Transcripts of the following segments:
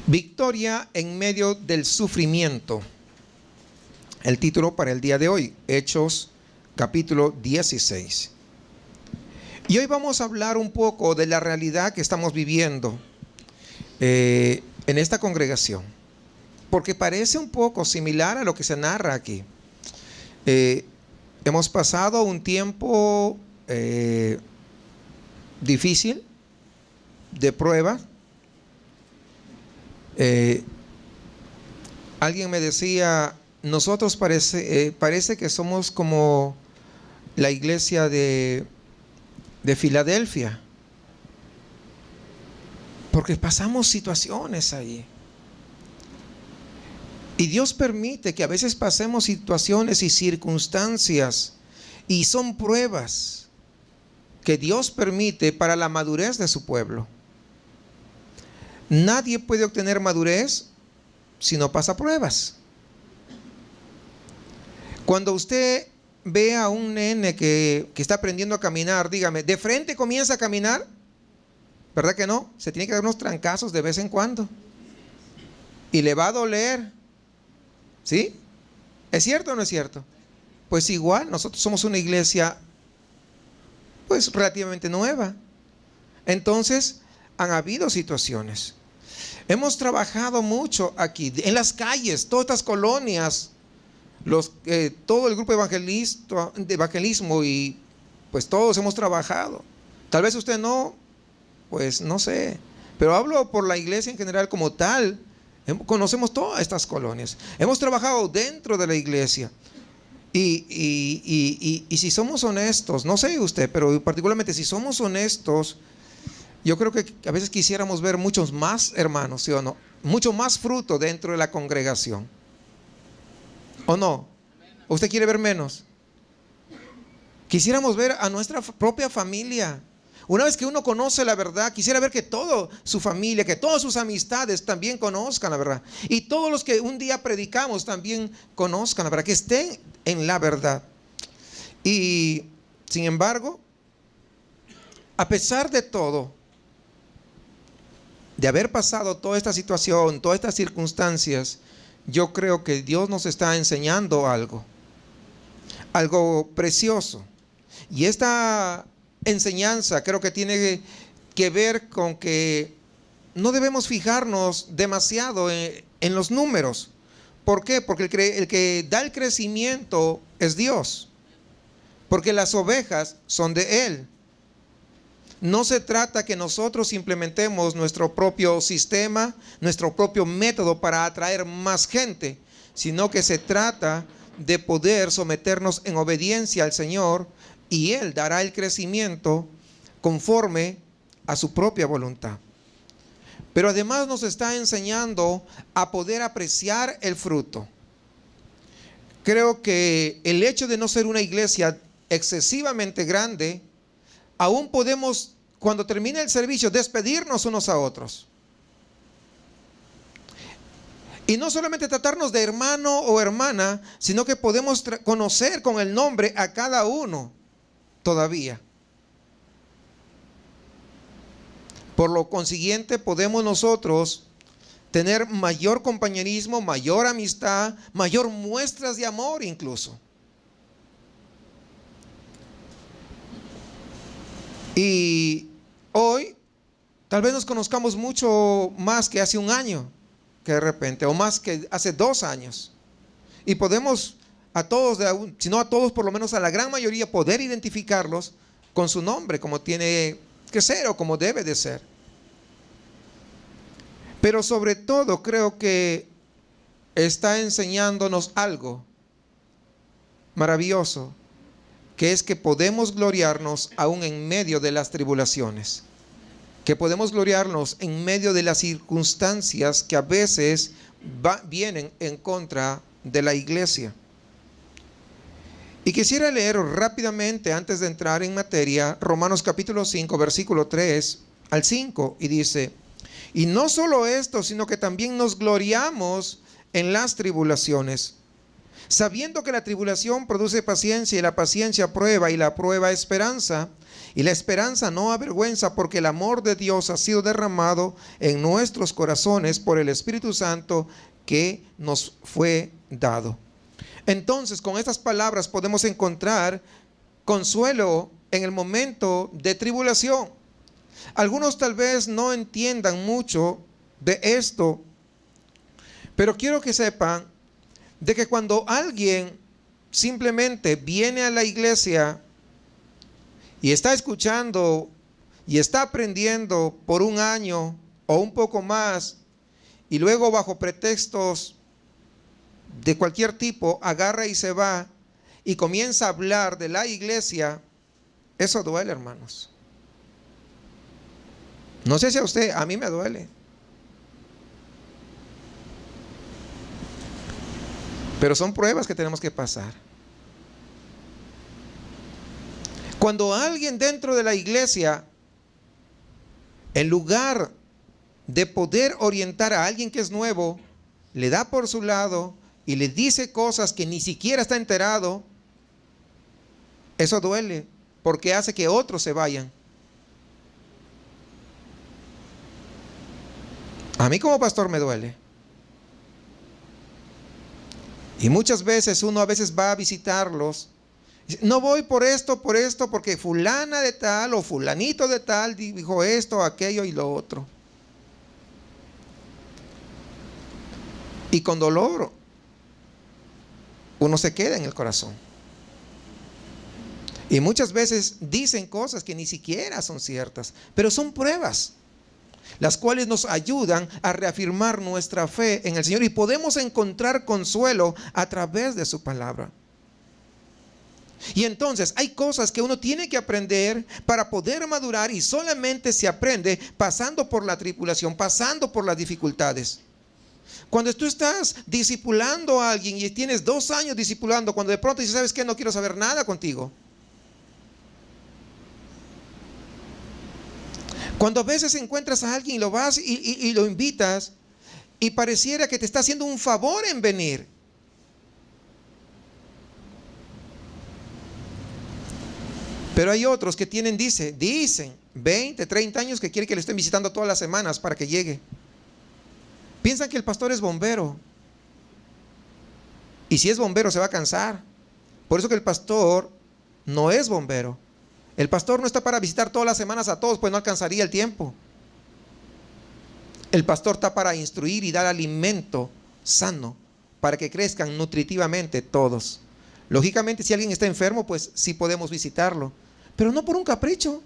Victoria en medio del sufrimiento. El título para el día de hoy, Hechos capítulo 16. Y hoy vamos a hablar un poco de la realidad que estamos viviendo en esta congregación, porque parece un poco similar a lo que se narra aquí. Hemos pasado un tiempo difícil, de prueba. Alguien me decía, nosotros parece que somos como la iglesia de Filadelfia, porque pasamos situaciones ahí. Y Dios permite que a veces pasemos situaciones y circunstancias, y son pruebas que Dios permite para la madurez de su pueblo. Nadie puede obtener madurez si no pasa pruebas. Cuando usted ve a un nene que está aprendiendo a caminar, dígame, ¿de frente comienza a caminar? ¿Verdad que no? Se tiene que dar unos trancazos de vez en cuando. Y le va a doler. ¿Sí? ¿Es cierto o no es cierto? Pues igual, nosotros somos una iglesia pues relativamente nueva. Entonces, han habido situaciones. Hemos trabajado mucho aquí, en las calles, todas estas colonias, todo el grupo de evangelismo, y pues todos hemos trabajado. Tal vez usted no, pues no sé, pero hablo por la iglesia en general como tal. Conocemos todas estas colonias. Hemos trabajado dentro de la iglesia. Y si somos honestos, no sé usted, pero particularmente si somos honestos, yo creo que a veces quisiéramos ver muchos más hermanos, ¿sí o no? Mucho más fruto dentro de la congregación. ¿O no? ¿O usted quiere ver menos? Quisiéramos ver a nuestra propia familia. Una vez que uno conoce la verdad, quisiera ver que toda su familia, que todas sus amistades también conozcan la verdad. Y todos los que un día predicamos también conozcan la verdad, que estén en la verdad. Y sin embargo, a pesar de todo, de haber pasado toda esta situación, todas estas circunstancias, yo creo que Dios nos está enseñando algo precioso. Y esta enseñanza creo que tiene que ver con que no debemos fijarnos demasiado en los números. ¿Por qué? Porque el que da el crecimiento es Dios, porque las ovejas son de Él. No se trata que nosotros implementemos nuestro propio sistema, nuestro propio método para atraer más gente, sino que se trata de poder someternos en obediencia al Señor, y Él dará el crecimiento conforme a su propia voluntad. Pero además nos está enseñando a poder apreciar el fruto. Creo que el hecho de no ser una iglesia excesivamente grande, aún podemos, cuando termine el servicio, despedirnos unos a otros. Y no solamente tratarnos de hermano o hermana, sino que podemos conocer con el nombre a cada uno todavía. Por lo consiguiente, podemos nosotros tener mayor compañerismo, mayor amistad, mayor muestras de amor incluso. Y hoy tal vez nos conozcamos mucho más que hace un año, que de repente, o más que hace 2 años. Y podemos a todos, si no a todos, por lo menos a la gran mayoría, poder identificarlos con su nombre, como tiene que ser o como debe de ser. Pero sobre todo creo que está enseñándonos algo maravilloso, que es que podemos gloriarnos aún en medio de las tribulaciones, que podemos gloriarnos en medio de las circunstancias que a veces vienen en contra de la iglesia. Y quisiera leer rápidamente, antes de entrar en materia, Romanos capítulo 5, versículo 3 al 5, y dice: y no solo esto, sino que también nos gloriamos en las tribulaciones, sabiendo que la tribulación produce paciencia y la paciencia prueba y la prueba esperanza. Y la esperanza no avergüenza, porque el amor de Dios ha sido derramado en nuestros corazones por el Espíritu Santo que nos fue dado. Entonces, con estas palabras podemos encontrar consuelo en el momento de tribulación. Algunos tal vez no entiendan mucho de esto, pero quiero que sepan de que cuando alguien simplemente viene a la iglesia y está escuchando y está aprendiendo por un año o un poco más, y luego bajo pretextos de cualquier tipo agarra y se va y comienza a hablar de la iglesia, eso duele, hermanos. No sé si a usted, a mí me duele. Pero son pruebas que tenemos que pasar. Cuando alguien dentro de la iglesia, en lugar de poder orientar a alguien que es nuevo, le da por su lado y le dice cosas que ni siquiera está enterado, eso duele, porque hace que otros se vayan. A mí como pastor me duele. Y muchas veces uno a veces va a visitarlos. No voy por esto, porque fulana de tal o fulanito de tal dijo esto, aquello y lo otro. Y con dolor uno se queda en el corazón. Y muchas veces dicen cosas que ni siquiera son ciertas, pero son pruebas, las cuales nos ayudan a reafirmar nuestra fe en el Señor, y podemos encontrar consuelo a través de su palabra. Y entonces hay cosas que uno tiene que aprender para poder madurar, y solamente se aprende pasando por la tribulación, pasando por las dificultades. Cuando tú estás discipulando a alguien y tienes 2 años discipulando, cuando de pronto dices, ¿sabes qué? No quiero saber nada contigo. Cuando a veces encuentras a alguien y lo vas y lo invitas, y pareciera que te está haciendo un favor en venir. Pero hay otros que dicen 20, 30 años que quieren que le estén visitando todas las semanas para que llegue. Piensan que el pastor es bombero. Y si es bombero se va a cansar. Por eso que el pastor no es bombero. El pastor no está para visitar todas las semanas a todos, pues no alcanzaría el tiempo. El pastor está para instruir y dar alimento sano para que crezcan nutritivamente todos. Lógicamente, si alguien está enfermo, pues sí podemos visitarlo, pero no por un capricho.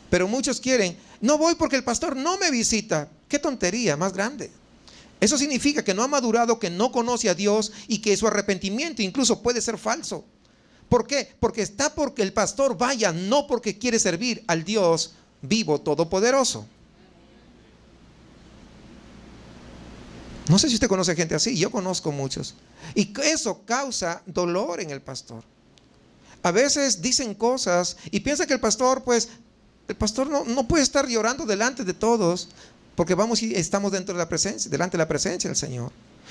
Pero muchos quieren, no voy porque el pastor no me visita. Qué tontería más grande. Eso significa que no ha madurado, que no conoce a Dios y que su arrepentimiento incluso puede ser falso. ¿Por qué? Porque está porque el pastor vaya, no porque quiere servir al Dios vivo, todopoderoso. No sé si usted conoce gente así, yo conozco muchos. Y eso causa dolor en el pastor. A veces dicen cosas y piensa que el pastor no puede estar llorando delante de todos, porque vamos y estamos delante de la presencia del Señor.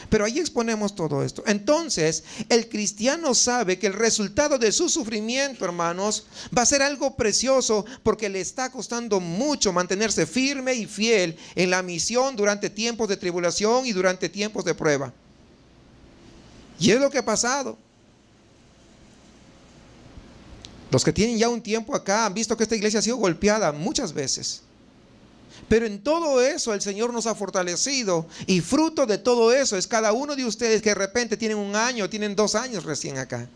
Pero ahí exponemos todo esto. Entonces, el cristiano sabe que el resultado de su sufrimiento, hermanos, va a ser algo precioso, porque le está costando mucho mantenerse firme y fiel en la misión durante tiempos de tribulación y durante tiempos de prueba. Y es lo que ha pasado. Los que tienen ya un tiempo acá han visto que esta iglesia ha sido golpeada muchas veces. Pero en todo eso el Señor nos ha fortalecido, y fruto de todo eso es cada uno de ustedes que de repente tienen 1 año, tienen 2 años recién acá.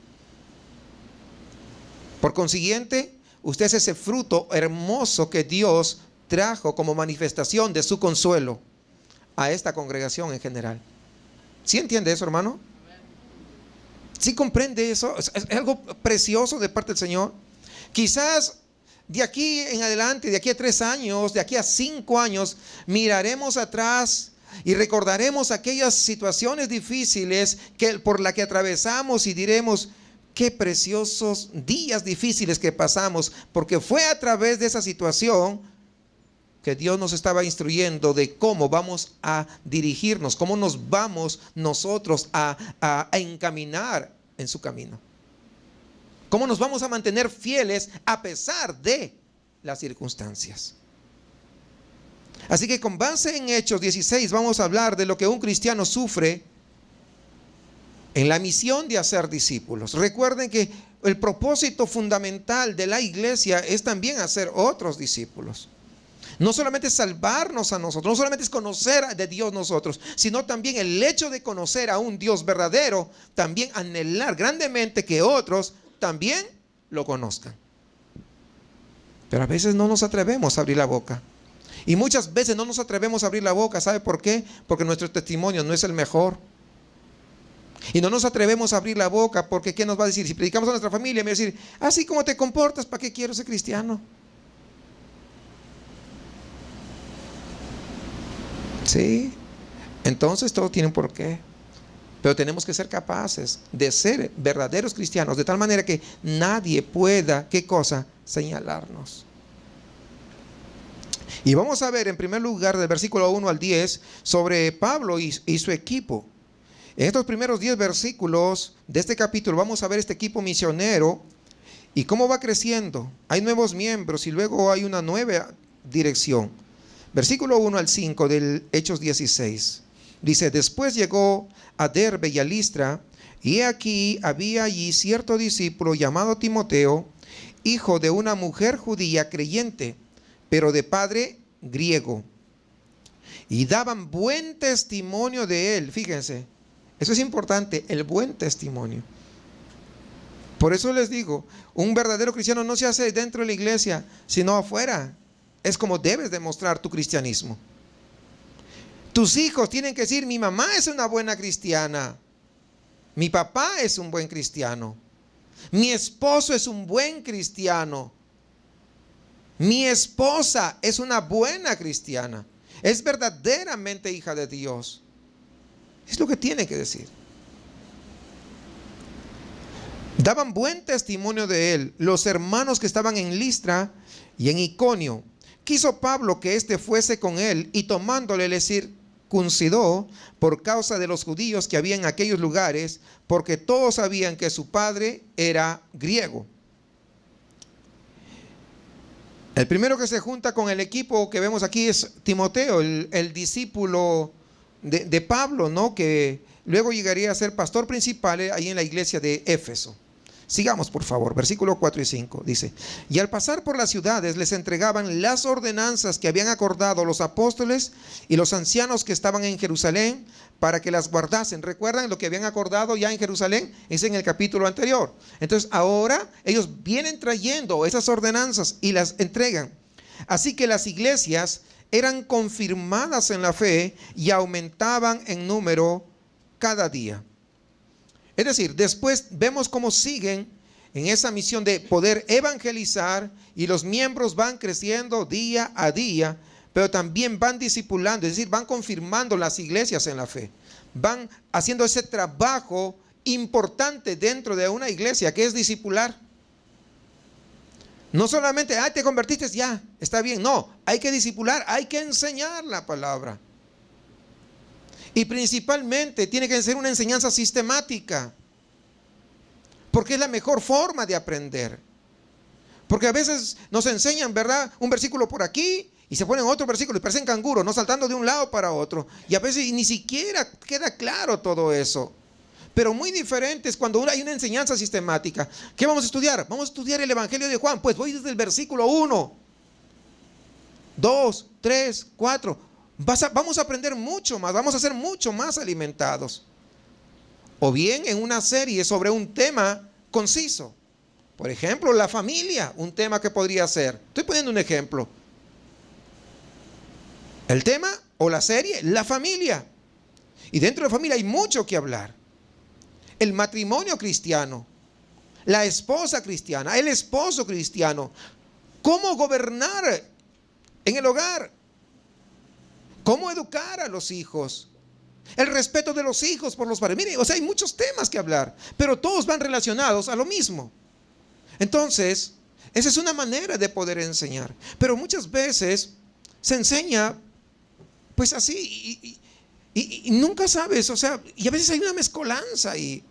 Por consiguiente, usted es ese fruto hermoso que Dios trajo como manifestación de su consuelo a esta congregación en general. ¿Sí entiende eso, hermano? ¿Sí comprende eso? Es algo precioso de parte del Señor. Quizás de aquí en adelante, de aquí a 3 años, de aquí a 5 años, miraremos atrás y recordaremos aquellas situaciones difíciles por las que atravesamos, y diremos, qué preciosos días difíciles que pasamos, porque fue a través de esa situación que Dios nos estaba instruyendo de cómo vamos a dirigirnos, cómo nos vamos nosotros a encaminar en su camino. Cómo nos vamos a mantener fieles a pesar de las circunstancias. Así que con base en Hechos 16 vamos a hablar de lo que un cristiano sufre en la misión de hacer discípulos. Recuerden que el propósito fundamental de la iglesia es también hacer otros discípulos. No solamente salvarnos a nosotros, no solamente es conocer de Dios nosotros, sino también el hecho de conocer a un Dios verdadero, también anhelar grandemente que otros también lo conozcan. Pero a veces no nos atrevemos a abrir la boca. Y muchas veces no nos atrevemos a abrir la boca. ¿Sabe por qué? Porque nuestro testimonio no es el mejor. Y no nos atrevemos a abrir la boca porque ¿qué nos va a decir? Si predicamos a nuestra familia, me va a decir, así como te comportas, ¿para qué quiero ser cristiano? Sí, entonces todo tiene un porqué. Pero tenemos que ser capaces de ser verdaderos cristianos, de tal manera que nadie pueda, ¿qué cosa? Señalarnos. Y vamos a ver en primer lugar del versículo 1 al 10 sobre Pablo y su equipo. En estos primeros 10 versículos de este capítulo vamos a ver este equipo misionero y cómo va creciendo. Hay nuevos miembros y luego hay una nueva dirección. Versículo 1 al 5 del Hechos 16. Dice, después llegó a Derbe y a Listra, y aquí había allí cierto discípulo llamado Timoteo, hijo de una mujer judía creyente, pero de padre griego. Y daban buen testimonio de él. Fíjense, eso es importante, el buen testimonio. Por eso les digo, un verdadero cristiano no se hace dentro de la iglesia, sino afuera. Es como debes demostrar tu cristianismo. Tus hijos tienen que decir, mi mamá es una buena cristiana. Mi papá es un buen cristiano. Mi esposo es un buen cristiano. Mi esposa es una buena cristiana. Es verdaderamente hija de Dios. Es lo que tiene que decir. Daban buen testimonio de él los hermanos que estaban en Listra y en Iconio. Quiso Pablo que éste fuese con él y tomándole le circuncidó por causa de los judíos que había en aquellos lugares, porque todos sabían que su padre era griego. El primero que se junta con el equipo que vemos aquí es Timoteo, el discípulo de Pablo, ¿no? Que luego llegaría a ser pastor principal ahí en la iglesia de Éfeso. Sigamos, por favor, versículo 4 y 5, dice, y al pasar por las ciudades les entregaban las ordenanzas que habían acordado los apóstoles y los ancianos que estaban en Jerusalén para que las guardasen. ¿Recuerdan lo que habían acordado ya en Jerusalén? Es en el capítulo anterior. Entonces ahora ellos vienen trayendo esas ordenanzas y las entregan. Así que las iglesias eran confirmadas en la fe y aumentaban en número cada día. Es decir, después vemos cómo siguen en esa misión de poder evangelizar y los miembros van creciendo día a día, pero también van discipulando, es decir, van confirmando las iglesias en la fe. Van haciendo ese trabajo importante dentro de una iglesia que es discipular. No solamente, te convertiste, ya, está bien. No, hay que discipular, hay que enseñar la palabra. Y principalmente tiene que ser una enseñanza sistemática, porque es la mejor forma de aprender. Porque a veces nos enseñan, ¿verdad?, un versículo por aquí y se ponen otro versículo y parecen canguros, no saltando de un lado para otro. Y a veces ni siquiera queda claro todo eso. Pero muy diferente es cuando hay una enseñanza sistemática. ¿Qué vamos a estudiar? Vamos a estudiar el Evangelio de Juan. Pues voy desde el versículo 1, 2, 3, 4. Vamos a aprender mucho más, vamos a ser mucho más alimentados. O bien en una serie sobre un tema conciso. Por ejemplo, la familia, un tema que podría ser. Estoy poniendo un ejemplo. El tema o la serie, la familia. Y dentro de la familia hay mucho que hablar. El matrimonio cristiano, la esposa cristiana, el esposo cristiano. ¿Cómo gobernar en el hogar? ¿Cómo educar a los hijos? El respeto de los hijos por los padres. Mire, hay muchos temas que hablar, pero todos van relacionados a lo mismo. Entonces, esa es una manera de poder enseñar. Pero muchas veces se enseña pues así y nunca sabes, o sea, y a veces hay una mezcolanza y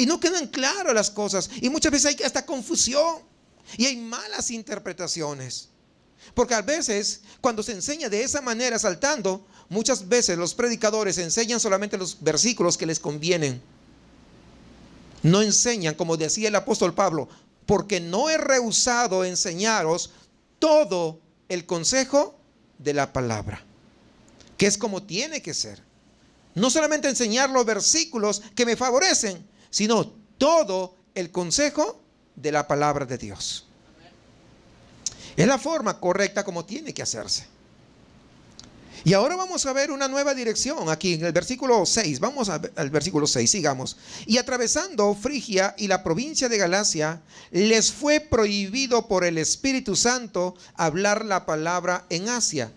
no quedan claras las cosas, y muchas veces hay hasta confusión y hay malas interpretaciones, porque a veces cuando se enseña de esa manera saltando, muchas veces los predicadores enseñan solamente los versículos que les convienen. No enseñan, como decía el apóstol Pablo, porque no he rehusado enseñaros todo el consejo de la palabra, que es como tiene que ser. No solamente enseñar los versículos que me favorecen, sino todo el consejo de la palabra de Dios. Es la forma correcta como tiene que hacerse. Y ahora vamos a ver una nueva dirección aquí en el versículo 6. Vamos al versículo 6, sigamos. Y atravesando Frigia y la provincia de Galacia, les fue prohibido por el Espíritu Santo hablar la palabra en Asia.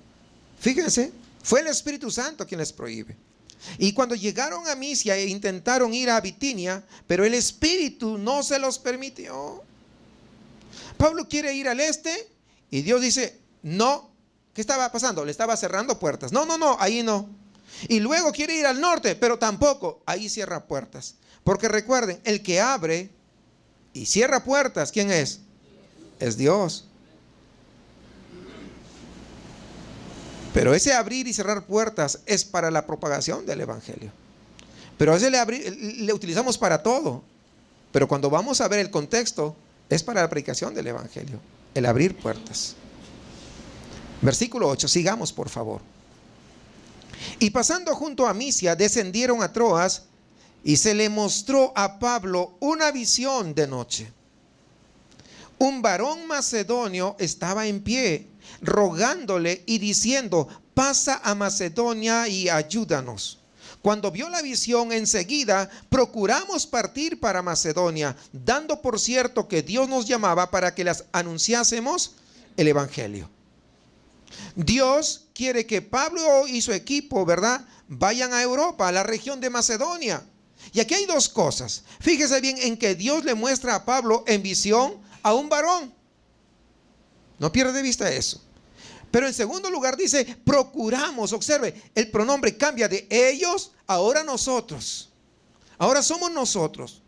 Fíjense, fue el Espíritu Santo quien les prohíbe. Y cuando llegaron a Misia e intentaron ir a Bitinia, pero el Espíritu no se los permitió. Pablo quiere ir al este y Dios dice, no. ¿Qué estaba pasando? Le estaba cerrando puertas. No, ahí no. Y luego quiere ir al norte, pero tampoco. Ahí cierra puertas. Porque recuerden, el que abre y cierra puertas, ¿quién es? Es Dios. Pero ese abrir y cerrar puertas es para la propagación del evangelio. Pero ese le utilizamos para todo. Pero cuando vamos a ver el contexto, es para la predicación del evangelio, el abrir puertas. Versículo 8, sigamos por favor. Y pasando junto a Misia, descendieron a Troas, y se le mostró a Pablo una visión de noche. Un varón macedonio estaba en pie, rogándole y diciendo, pasa a Macedonia y ayúdanos. Cuando vio la visión, enseguida procuramos partir para Macedonia, dando por cierto que Dios nos llamaba para que les anunciásemos el evangelio. Dios quiere que Pablo y su equipo, ¿verdad?, vayan a Europa, a la región de Macedonia. Y aquí hay dos cosas. Fíjese bien en que Dios le muestra a Pablo en visión a un varón. No pierda de vista eso. Pero en segundo lugar dice, procuramos. Observe, el pronombre cambia de ellos, ahora nosotros. Ahora somos nosotros.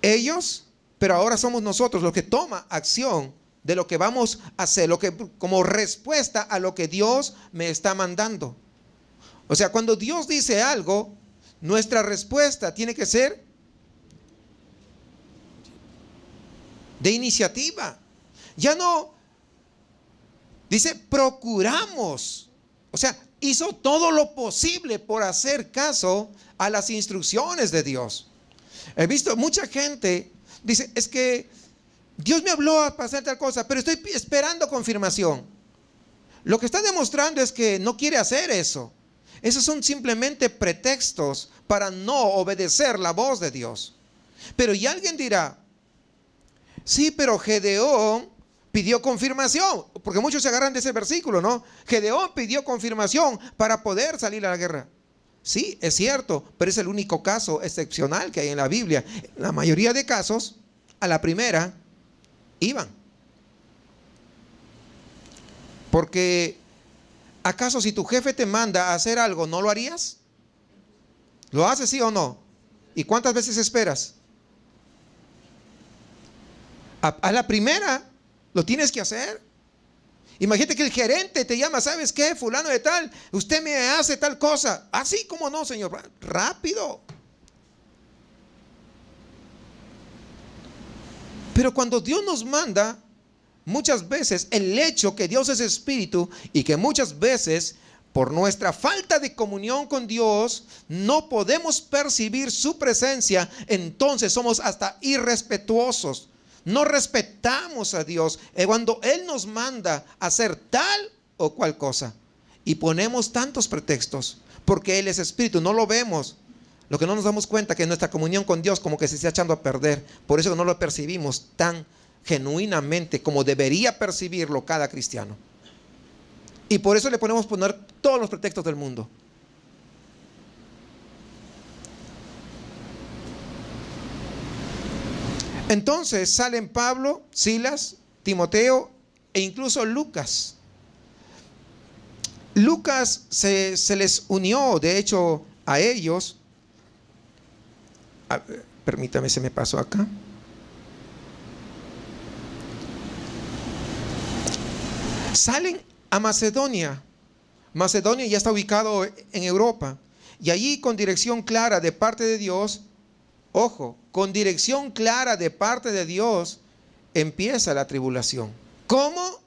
Ellos, pero ahora somos nosotros los que toma acción de lo que vamos a hacer, como respuesta a lo que Dios me está mandando. O sea, cuando Dios dice algo, nuestra respuesta tiene que ser de iniciativa. Ya no dice procuramos. O sea, hizo todo lo posible por hacer caso a las instrucciones de Dios. He visto mucha gente dice, es que Dios me habló para hacer tal cosa, pero estoy esperando confirmación. Lo que está demostrando es que no quiere hacer eso. Esos son simplemente pretextos para no obedecer la voz de Dios. Pero y alguien dirá, sí, pero Gedeón pidió confirmación, porque muchos se agarran de ese versículo, ¿no? Gedeón pidió confirmación para poder salir a la guerra. Sí, es cierto, pero es el único caso excepcional que hay en la Biblia. La mayoría de casos, a la primera, iban. Porque ¿acaso si tu jefe te manda a hacer algo, no lo harías? ¿Lo haces sí o no? ¿Y cuántas veces esperas? A la primera lo tienes que hacer. Imagínate que el gerente te llama, ¿sabes qué? Fulano de tal, usted me hace tal cosa. Así como no, señor. Rápido. Pero cuando Dios nos manda, muchas veces el hecho que Dios es espíritu y que muchas veces por nuestra falta de comunión con Dios no podemos percibir su presencia, entonces somos hasta irrespetuosos. No respetamos a Dios cuando Él nos manda a hacer tal o cual cosa. Y ponemos tantos pretextos porque Él es espíritu, no lo vemos. Lo que no nos damos cuenta que nuestra comunión con Dios como que se está echando a perder. Por eso no lo percibimos tan genuinamente como debería percibirlo cada cristiano. Y por eso le ponemos poner todos los pretextos del mundo. Entonces salen Pablo, Silas, Timoteo e incluso Lucas. Lucas se les unió, de hecho, a ellos. Permítame, se me pasó acá. Salen a Macedonia. Macedonia ya está ubicado en Europa. Y allí, con dirección clara de parte de Dios, ojo, con dirección clara de parte de Dios, empieza la tribulación. ¿Cómo?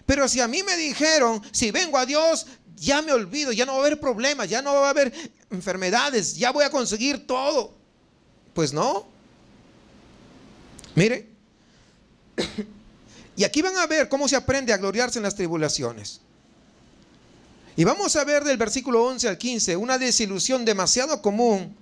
Pero si a mí me dijeron, si vengo a Dios, ya me olvido, ya no va a haber problemas, ya no va a haber enfermedades, ya voy a conseguir todo. Pues no. Mire. Y aquí van a ver cómo se aprende a gloriarse en las tribulaciones. Y vamos a ver del versículo 11 al 15 una desilusión demasiado común,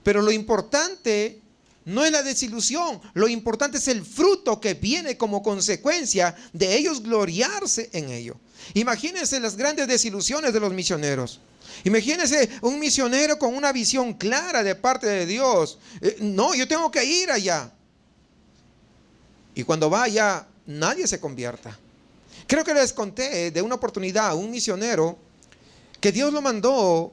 pero lo importante no es la desilusión, lo importante es el fruto que viene como consecuencia de ellos gloriarse en ello. Imagínense las grandes desilusiones de los misioneros. Imagínense un misionero con una visión clara de parte de Dios. No, yo tengo que ir allá. Y cuando vaya, nadie se convierta. Creo que les conté de una oportunidad a un misionero que Dios lo mandó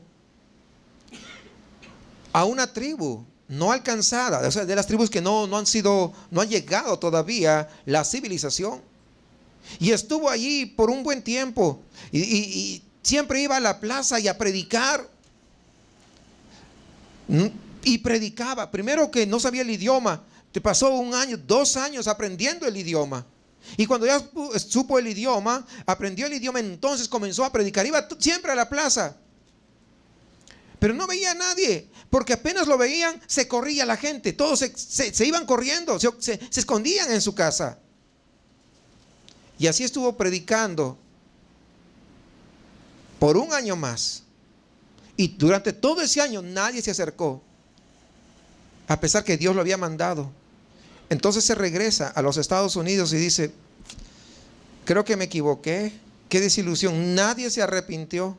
a una tribu no alcanzada, o sea, de las tribus que no han llegado todavía la civilización. Y estuvo allí por un buen tiempo y siempre iba a la plaza y a predicar. Y predicaba. Primero que no sabía el idioma, te pasó 1 año, 2 años aprendiendo el idioma. Y cuando ya supo el idioma, aprendió el idioma, entonces comenzó a predicar. Iba siempre a la plaza. Pero no veía a nadie, porque apenas lo veían, se corría la gente. Todos se iban corriendo, se escondían en su casa. Y así estuvo predicando por 1 año más. Y durante todo ese año nadie se acercó, a pesar que Dios lo había mandado. Entonces se regresa a los Estados Unidos y dice, creo que me equivoqué, qué desilusión, nadie se arrepintió.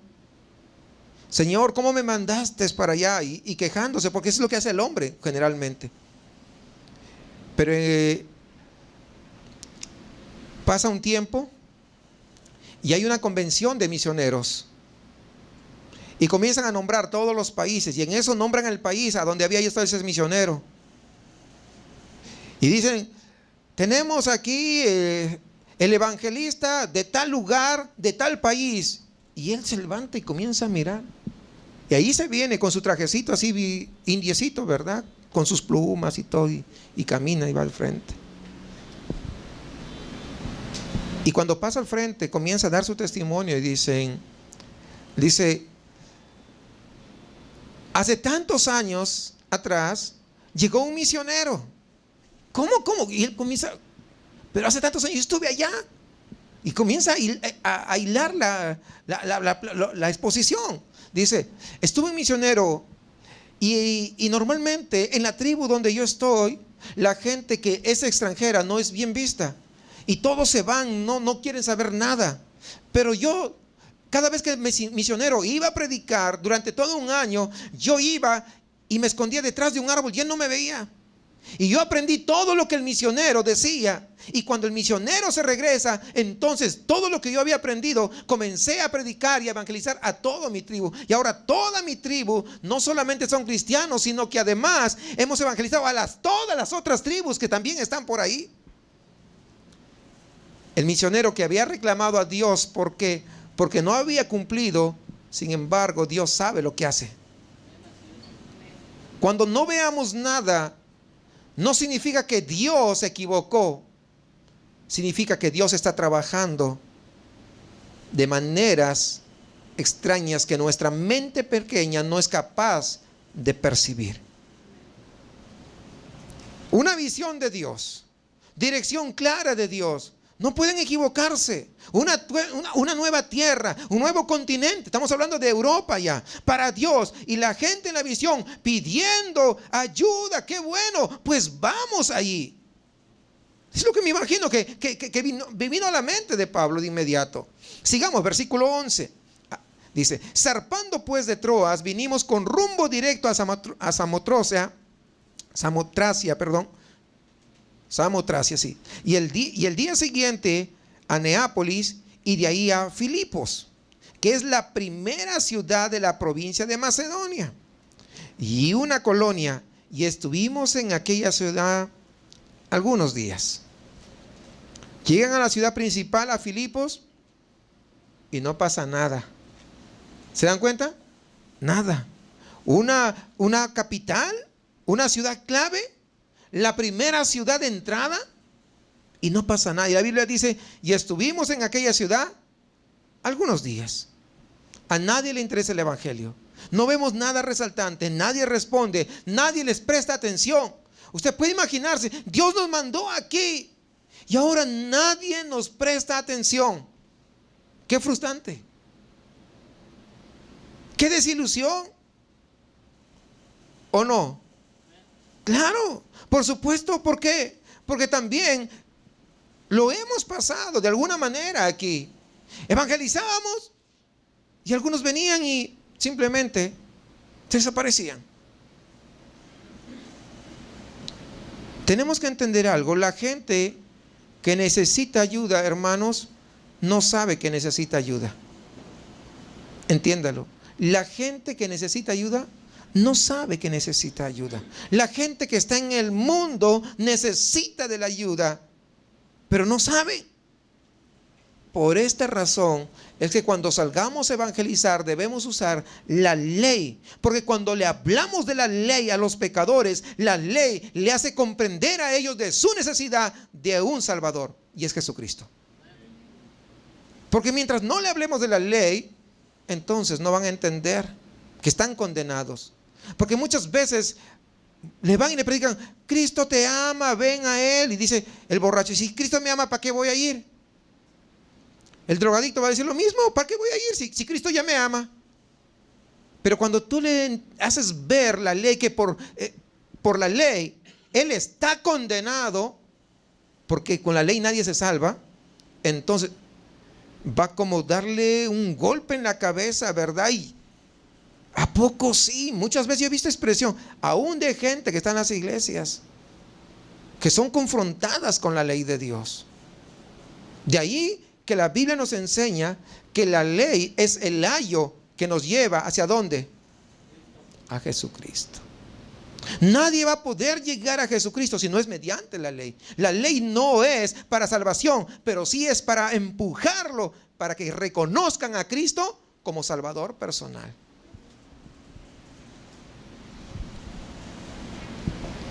Señor, ¿cómo me mandaste para allá? Y quejándose, porque eso es lo que hace el hombre generalmente. Pero pasa un tiempo y hay una convención de misioneros. Y comienzan a nombrar todos los países. Y en eso nombran el país a donde había estado ese misionero. Y dicen, tenemos aquí el evangelista de tal lugar, de tal país. Y él se levanta y comienza a mirar. Y ahí se viene con su trajecito así indiecito, ¿verdad? Con sus plumas y todo. Y camina y va al frente. Y cuando pasa al frente comienza a dar su testimonio y dice, hace tantos años atrás llegó un misionero. ¿Cómo? Y él comienza, pero hace tantos años yo estuve allá. Y comienza a hilar la exposición. Dice, estuve un misionero y normalmente en la tribu donde yo estoy, la gente que es extranjera no es bien vista. Y todos se van, no quieren saber nada. Pero yo, cada vez que el misionero iba a predicar durante todo 1 año, yo iba y me escondía detrás de un árbol y él no me veía. Y yo aprendí todo lo que el misionero decía. Y cuando el misionero se regresa, entonces todo lo que yo había aprendido, comencé a predicar y a evangelizar a toda mi tribu. Y ahora toda mi tribu no solamente son cristianos, sino que además hemos evangelizado a todas las otras tribus que también están por ahí. El misionero que había reclamado a Dios porque no había cumplido, sin embargo, Dios sabe lo que hace. Cuando no veamos nada, no significa que Dios se equivocó. Significa que Dios está trabajando de maneras extrañas que nuestra mente pequeña no es capaz de percibir. Una visión de Dios, dirección clara de Dios. No pueden equivocarse. Una nueva tierra, un nuevo continente. Estamos hablando de Europa ya. Para Dios. Y la gente en la visión pidiendo ayuda. ¡Qué bueno! Pues vamos allí. Es lo que me imagino que vino a la mente de Pablo de inmediato. Sigamos, versículo 11. Dice, zarpando pues de Troas, vinimos con rumbo directo a Samotracia, sí. Y el día siguiente a Neápolis y de ahí a Filipos, que es la primera ciudad de la provincia de Macedonia, y una colonia, y estuvimos en aquella ciudad algunos días. Llegan a la ciudad principal, a Filipos, y no pasa nada. ¿Se dan cuenta? Nada. Una capital, una ciudad clave, la primera ciudad de entrada, y no pasa nada. Y la Biblia dice, y estuvimos en aquella ciudad algunos días. A nadie le interesa el evangelio. No vemos nada resaltante, nadie responde, nadie les presta atención. Usted puede imaginarse, Dios nos mandó aquí y ahora nadie nos presta atención. Qué frustrante. Qué desilusión. ¿O no? Claro, por supuesto. ¿Por qué? Porque también lo hemos pasado de alguna manera aquí. Evangelizábamos y algunos venían y simplemente desaparecían. Tenemos que entender algo. La gente que necesita ayuda, hermanos, no sabe que necesita ayuda. Entiéndalo. La gente que necesita ayuda no sabe que necesita ayuda. La gente que está en el mundo necesita de la ayuda, pero no sabe. Por esta razón es que cuando salgamos a evangelizar debemos usar la ley, porque cuando le hablamos de la ley a los pecadores, la ley le hace comprender a ellos de su necesidad de un Salvador, y es Jesucristo. Porque mientras no le hablemos de la ley, entonces no van a entender que están condenados. Porque muchas veces le van y le predican, Cristo te ama, ven a Él. Y dice el borracho, si Cristo me ama, ¿para qué voy a ir? El drogadicto va a decir lo mismo, ¿para qué voy a ir si Cristo ya me ama? Pero cuando tú le haces ver la ley, que por la ley Él está condenado, porque con la ley nadie se salva, entonces va como darle un golpe en la cabeza, ¿verdad? Y ¿a poco sí? Muchas veces yo he visto expresión, aún de gente que está en las iglesias, que son confrontadas con la ley de Dios. De ahí que la Biblia nos enseña que la ley es el ayo que nos lleva ¿hacia dónde? A Jesucristo. Nadie va a poder llegar a Jesucristo si no es mediante la ley. La ley no es para salvación, pero sí es para empujarlo, para que reconozcan a Cristo como Salvador personal.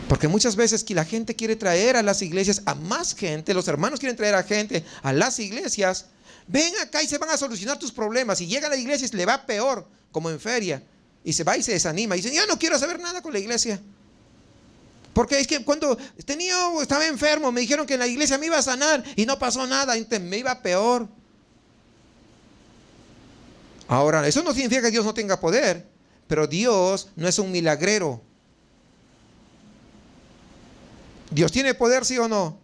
Porque muchas veces que la gente quiere traer a las iglesias a más gente, los hermanos quieren traer a gente a las iglesias. Ven acá y se van a solucionar tus problemas. Y llega a la iglesia y le va peor, como en feria. Y se va y se desanima. Y dice, yo no quiero saber nada con la iglesia. Porque es que cuando estaba enfermo, me dijeron que en la iglesia me iba a sanar y no pasó nada, me iba peor. Ahora, eso no significa que Dios no tenga poder, pero Dios no es un milagrero. Dios tiene poder, ¿sí o no?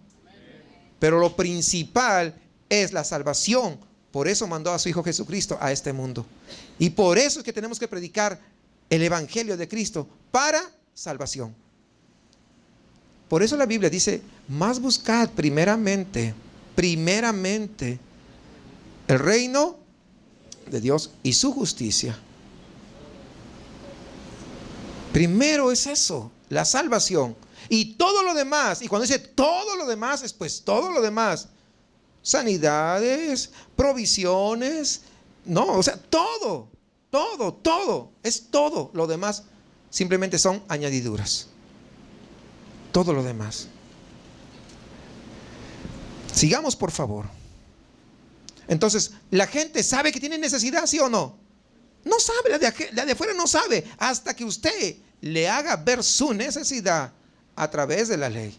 Pero lo principal es la salvación. Por eso mandó a su Hijo Jesucristo a este mundo. Y por eso es que tenemos que predicar el Evangelio de Cristo para salvación. Por eso la Biblia dice, más buscad primeramente el reino de Dios y su justicia. Primero es eso, la salvación. Y todo lo demás, y cuando dice todo lo demás, es pues todo lo demás. Sanidades, provisiones, no, o sea, todo, es todo. Lo demás simplemente son añadiduras. Todo lo demás. Sigamos, por favor. Entonces, ¿la gente sabe que tiene necesidad, sí o no? No sabe, la de afuera no sabe, hasta que usted le haga ver su necesidad a través de la ley.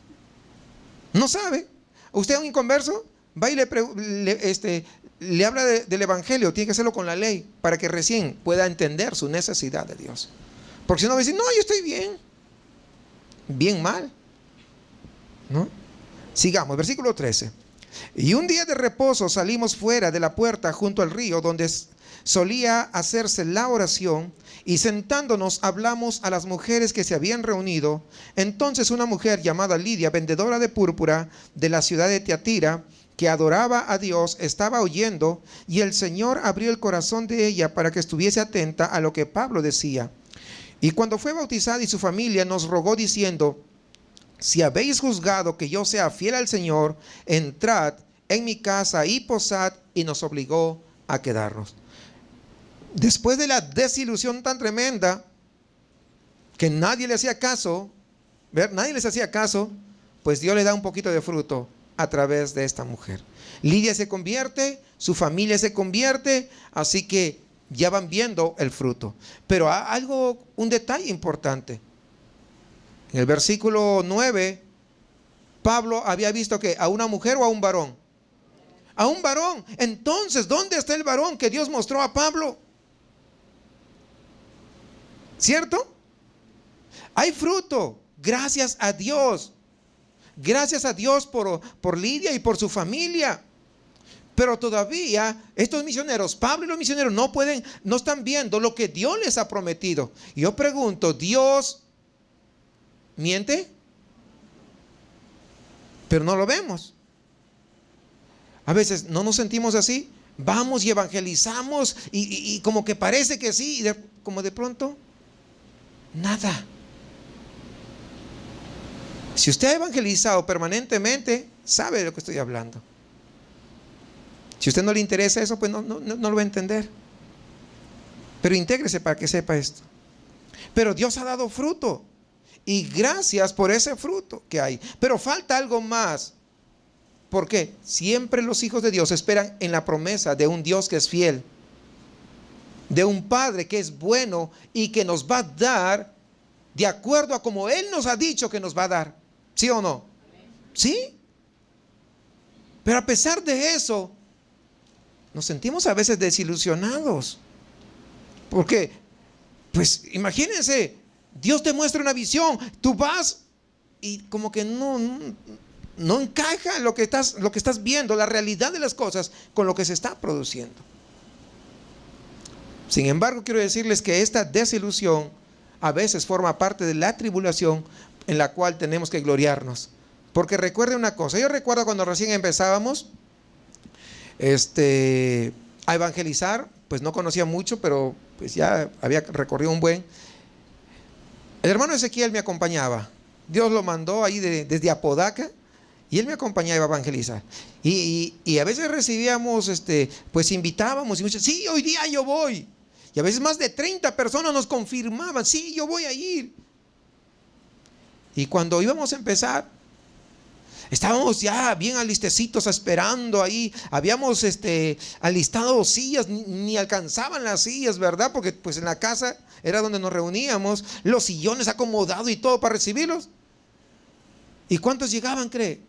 No sabe. Usted es un inconverso, va y le habla del evangelio, tiene que hacerlo con la ley para que recién pueda entender su necesidad de Dios. Porque si no va a decir, no, yo estoy bien mal, ¿no? Sigamos, versículo 13. Y un día de reposo salimos fuera de la puerta junto al río donde solía hacerse la oración, y sentándonos hablamos a las mujeres que se habían reunido. Entonces una mujer llamada Lidia, vendedora de púrpura de la ciudad de Tiatira, que adoraba a Dios, estaba oyendo, y el Señor abrió el corazón de ella para que estuviese atenta a lo que Pablo decía. Y cuando fue bautizada y su familia, nos rogó diciendo: si habéis juzgado que yo sea fiel al Señor, entrad en mi casa y posad, y nos obligó a quedarnos. Después de la desilusión tan tremenda, que nadie le hacía caso, nadie les hacía caso, pues Dios le da un poquito de fruto a través de esta mujer. Lidia se convierte, su familia se convierte, así que ya van viendo el fruto. Pero un detalle importante. En el versículo 9, Pablo había visto que a una mujer o a un varón. A un varón. Entonces, ¿dónde está el varón que Dios mostró a Pablo? ¿Cierto? Hay fruto. Gracias a Dios. Gracias a Dios por Lidia y por su familia. Pero todavía estos misioneros, Pablo y los misioneros, no están viendo lo que Dios les ha prometido. Y yo pregunto, ¿Dios miente? Pero no lo vemos. A veces no nos sentimos así. Vamos y evangelizamos y como que parece que sí, y como de pronto, nada. Si usted ha evangelizado permanentemente, sabe de lo que estoy hablando. Si a usted no le interesa eso, pues no lo va a entender. Pero intégrese para que sepa esto. Pero Dios ha dado fruto. Y gracias por ese fruto que hay. Pero falta algo más. ¿Por qué? Siempre los hijos de Dios esperan en la promesa de un Dios que es fiel. De un Padre que es bueno y que nos va a dar de acuerdo a como Él nos ha dicho que nos va a dar. ¿Sí o no? ¿Sí? Pero a pesar de eso, nos sentimos a veces desilusionados. ¿Por qué? Pues imagínense, Dios te muestra una visión, tú vas y como que no encaja lo que estás viendo, la realidad de las cosas con lo que se está produciendo. Sin embargo, quiero decirles que esta desilusión a veces forma parte de la tribulación en la cual tenemos que gloriarnos. Porque recuerde una cosa, yo recuerdo cuando recién empezábamos a evangelizar, pues no conocía mucho, pero pues ya había recorrido un buen. El hermano Ezequiel me acompañaba. Dios lo mandó ahí desde Apodaca y él me acompañaba a evangelizar. Y a veces recibíamos, pues invitábamos y muchos, sí, hoy día yo voy. Y a veces más de 30 personas nos confirmaban, sí, yo voy a ir. Y cuando íbamos a empezar, estábamos ya bien alistecitos esperando ahí. Habíamos alistado sillas, ni alcanzaban las sillas, ¿verdad? Porque pues en la casa era donde nos reuníamos, los sillones acomodados y todo para recibirlos. ¿Y cuántos llegaban, cree?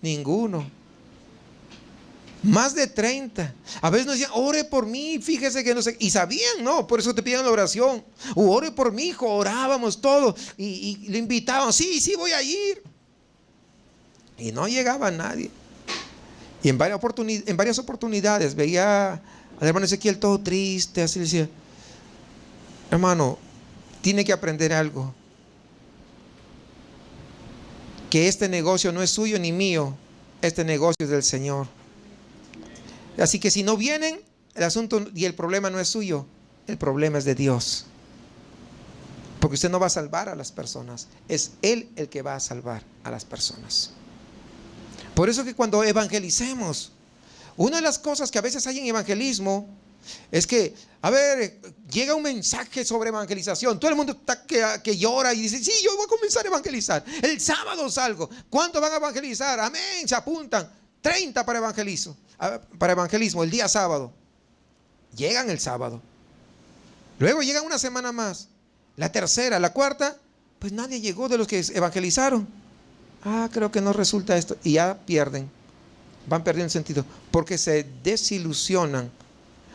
Ninguno. Más de 30. A veces nos decían, ore por mí, fíjese que no sé. Y sabían, ¿no? Por eso te pidieron la oración. Ore por mi hijo, orábamos todos. Y le invitaban, sí, voy a ir. Y no llegaba nadie. Y en varias oportunidades veía al hermano Ezequiel todo triste, así le decía, hermano, tiene que aprender algo. Que este negocio no es suyo ni mío, este negocio es del Señor. Así que si no vienen, el asunto y el problema no es suyo, el problema es de Dios. Porque usted no va a salvar a las personas, es Él el que va a salvar a las personas. Por eso que cuando evangelicemos, una de las cosas que a veces hay en evangelismo es que, a ver, llega un mensaje sobre evangelización, todo el mundo está que llora y dice, sí, yo voy a comenzar a evangelizar, el sábado salgo. ¿Cuántos van a evangelizar? Amén, se apuntan, 30 para evangelismo el día sábado. Llegan el sábado, luego llegan una semana más, la tercera, la cuarta, pues nadie llegó de los que evangelizaron. Creo que no resulta esto. Y ya van perdiendo sentido, porque se desilusionan,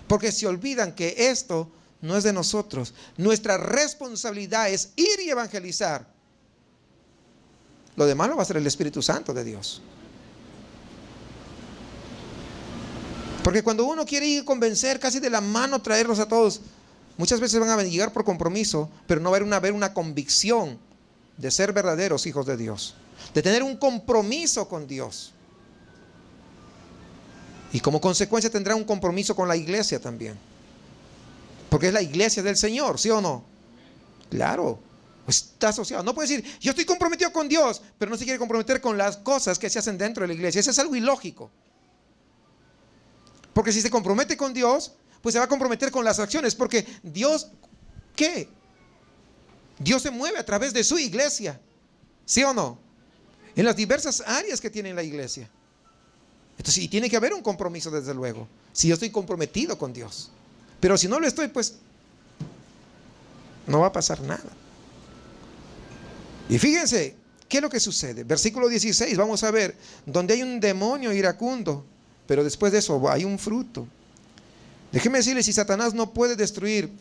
porque se olvidan que esto no es de nosotros. Nuestra responsabilidad es ir y evangelizar. Lo demás lo va a hacer el Espíritu Santo de Dios. Porque cuando uno quiere ir a convencer, casi de la mano traerlos a todos, muchas veces van a llegar por compromiso, pero no va a haber una convicción de ser verdaderos hijos de Dios, de tener un compromiso con Dios. Y como consecuencia tendrá un compromiso con la iglesia también. Porque es la iglesia del Señor, ¿sí o no? Claro, está asociado. No puede decir, yo estoy comprometido con Dios, pero no se quiere comprometer con las cosas que se hacen dentro de la iglesia. Eso es algo ilógico. Porque si se compromete con Dios, pues se va a comprometer con las acciones. Porque Dios, ¿qué? Dios se mueve a través de su iglesia, ¿sí o no? En las diversas áreas que tiene la iglesia. Entonces, sí, tiene que haber un compromiso, desde luego. Si yo estoy comprometido con Dios. Pero si no lo estoy, pues no va a pasar nada. Y fíjense, ¿qué es lo que sucede? Versículo 16, vamos a ver, donde hay un demonio iracundo, pero después de eso hay un fruto. Déjeme decirle, si Satanás no puede destruir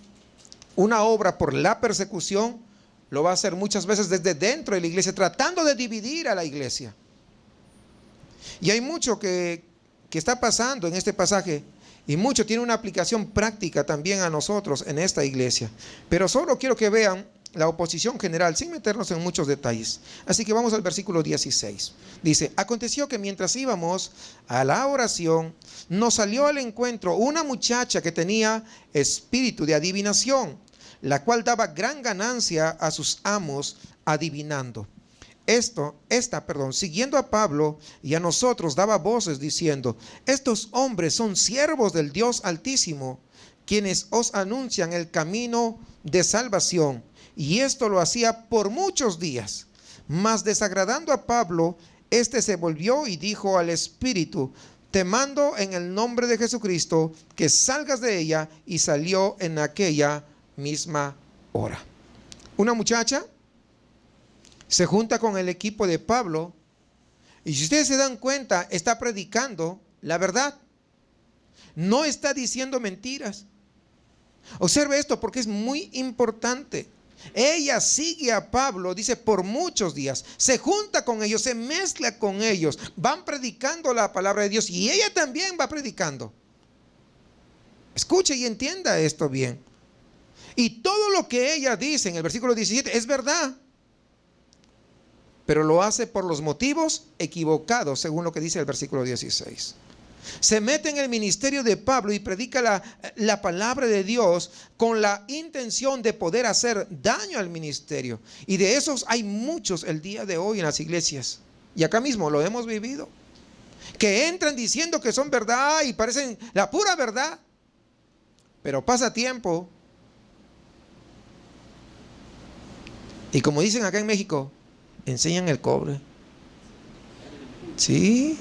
una obra por la persecución, lo va a hacer muchas veces desde dentro de la iglesia, tratando de dividir a la iglesia. Y hay mucho que está pasando en este pasaje, y mucho tiene una aplicación práctica también a nosotros en esta iglesia. Pero solo quiero que vean la oposición general, sin meternos en muchos detalles. Así que vamos al versículo 16. Dice, aconteció que mientras íbamos a la oración, nos salió al encuentro una muchacha que tenía espíritu de adivinación, la cual daba gran ganancia a sus amos adivinando. Siguiendo a Pablo y a nosotros, daba voces diciendo, estos hombres son siervos del Dios Altísimo, quienes os anuncian el camino de salvación. Y esto lo hacía por muchos días. Mas desagradando a Pablo, éste se volvió y dijo al espíritu, te mando en el nombre de Jesucristo que salgas de ella, y salió en aquella misma hora. Una muchacha se junta con el equipo de Pablo, y si ustedes se dan cuenta, está predicando la verdad. No está diciendo mentiras. Observe esto porque es muy importante. Ella sigue a Pablo, dice, por muchos días. Se junta con ellos, se mezcla con ellos. Van predicando la palabra de Dios, y ella también va predicando. Escuche y entienda esto bien. Y todo lo que ella dice en el versículo 17 es verdad, pero lo hace por los motivos equivocados, según lo que dice el versículo 16. Se mete en el ministerio de Pablo y predica la palabra de Dios con la intención de poder hacer daño al ministerio. Y de esos hay muchos el día de hoy en las iglesias. Y acá mismo lo hemos vivido. Que entran diciendo que son verdad y parecen la pura verdad. Pero pasa tiempo. Y como dicen acá en México, enseñan el cobre. ¿Sí?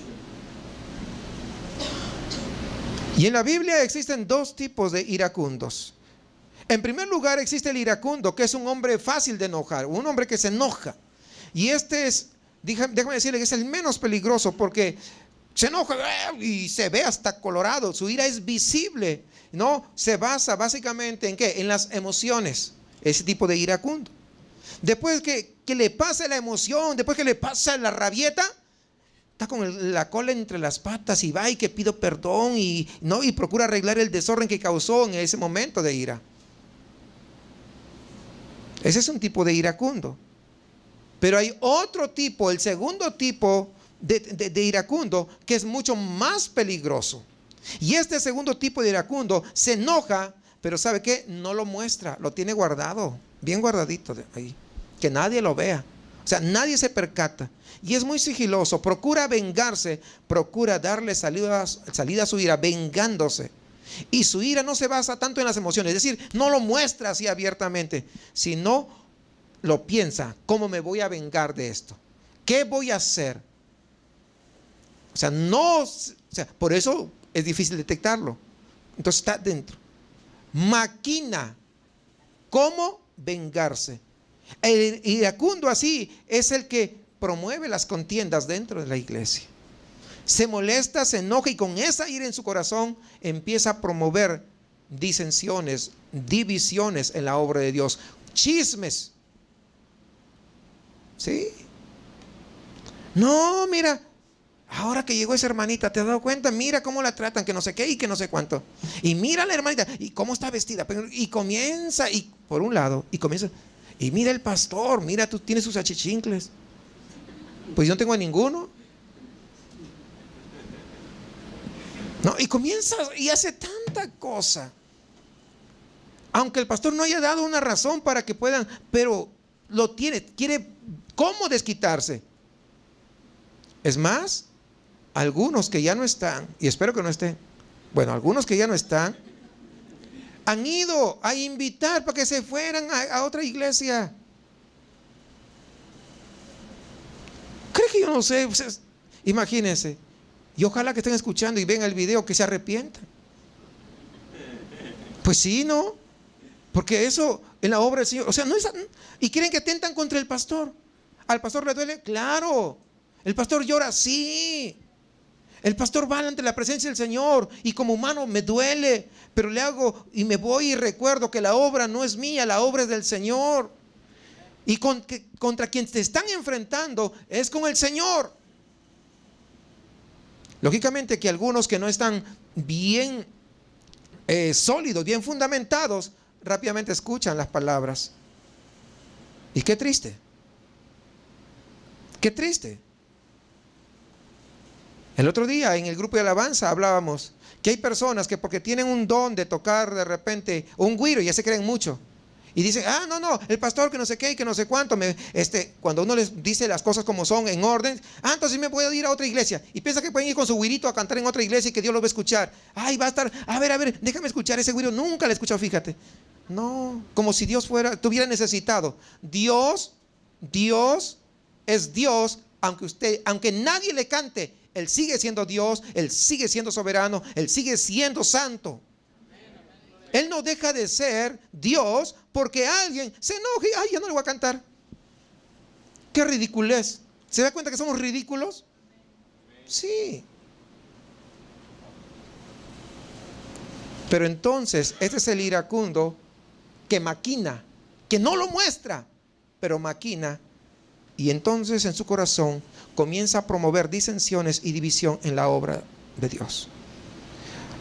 Y en la Biblia existen dos tipos de iracundos. En primer lugar existe el iracundo, que es un hombre fácil de enojar, un hombre que se enoja. Y este es, déjame decirle que es el menos peligroso, porque se enoja y se ve hasta colorado. Su ira es visible, ¿no? Se basa básicamente ¿en qué? En las emociones, ese tipo de iracundo. Después que le pasa la emoción, después que le pasa la rabieta, está con la cola entre las patas y va y que pido perdón y procura arreglar el desorden que causó en ese momento de ira. Ese es un tipo de iracundo. Pero hay otro tipo, el segundo tipo de iracundo, que es mucho más peligroso. Y este segundo tipo de iracundo se enoja, pero ¿sabe qué? No lo muestra, lo tiene guardado, bien guardadito ahí, que nadie lo vea. O sea, nadie se percata. Y es muy sigiloso, procura vengarse, procura darle salida a su ira, vengándose. Y su ira no se basa tanto en las emociones, es decir, no lo muestra así abiertamente, sino lo piensa, ¿cómo me voy a vengar de esto? ¿Qué voy a hacer? Por eso es difícil detectarlo. Entonces está dentro. Maquina cómo vengarse. El iracundo así es el que promueve las contiendas dentro de la iglesia. Se molesta, se enoja y con esa ira en su corazón empieza a promover disensiones, divisiones en la obra de Dios, chismes. ¿Sí? No, mira, ahora que llegó esa hermanita, ¿te has dado cuenta? Mira cómo la tratan, que no sé qué y que no sé cuánto. Y mira la hermanita, y cómo está vestida. Y comienza, y por un lado, y comienza. Y mira el pastor, mira, tú tienes sus achichincles. Pues yo no tengo a ninguno. No, y comienza y hace tanta cosa. Aunque el pastor no haya dado una razón para que puedan, pero lo tiene, quiere cómo desquitarse. Es más, algunos que ya no están, y espero que no estén, bueno, algunos que ya no están, han ido a invitar para que se fueran a otra iglesia. ¿Cree que yo no sé? Pues, imagínense. Y ojalá que estén escuchando y vean el video, que se arrepientan. Pues sí, ¿no? Porque eso en la obra del Señor, o sea, no es. Y quieren que atentan contra el pastor. ¿Al pastor le duele? Claro. El pastor llora, sí. El pastor va ante la presencia del Señor y como humano me duele, pero le hago y me voy y recuerdo que la obra no es mía, la obra es del Señor. Y contra quien te están enfrentando es con el Señor. Lógicamente que algunos que no están bien sólidos, bien fundamentados, rápidamente escuchan las palabras. Y qué triste. Qué triste. El otro día en el grupo de alabanza hablábamos que hay personas que porque tienen un don de tocar de repente un güiro, ya se creen mucho. Y dicen, no, el pastor que no sé qué y que no sé cuánto, cuando uno les dice las cosas como son en orden, entonces me puedo ir a otra iglesia. Y piensa que pueden ir con su güirito a cantar en otra iglesia y que Dios los va a escuchar. Va a estar, a ver, déjame escuchar ese güiro, nunca lo he escuchado, fíjate. No, como si Dios tuviera necesitado. Dios es Dios, aunque nadie le cante, Él sigue siendo Dios, Él sigue siendo soberano, Él sigue siendo santo. Él no deja de ser Dios porque alguien se enoje. Ya no le voy a cantar. Qué ridiculez. ¿Se da cuenta que somos ridículos? Sí. Pero entonces, este es el iracundo que maquina, que no lo muestra, pero maquina. Y entonces en su corazón comienza a promover disensiones y división en la obra de Dios.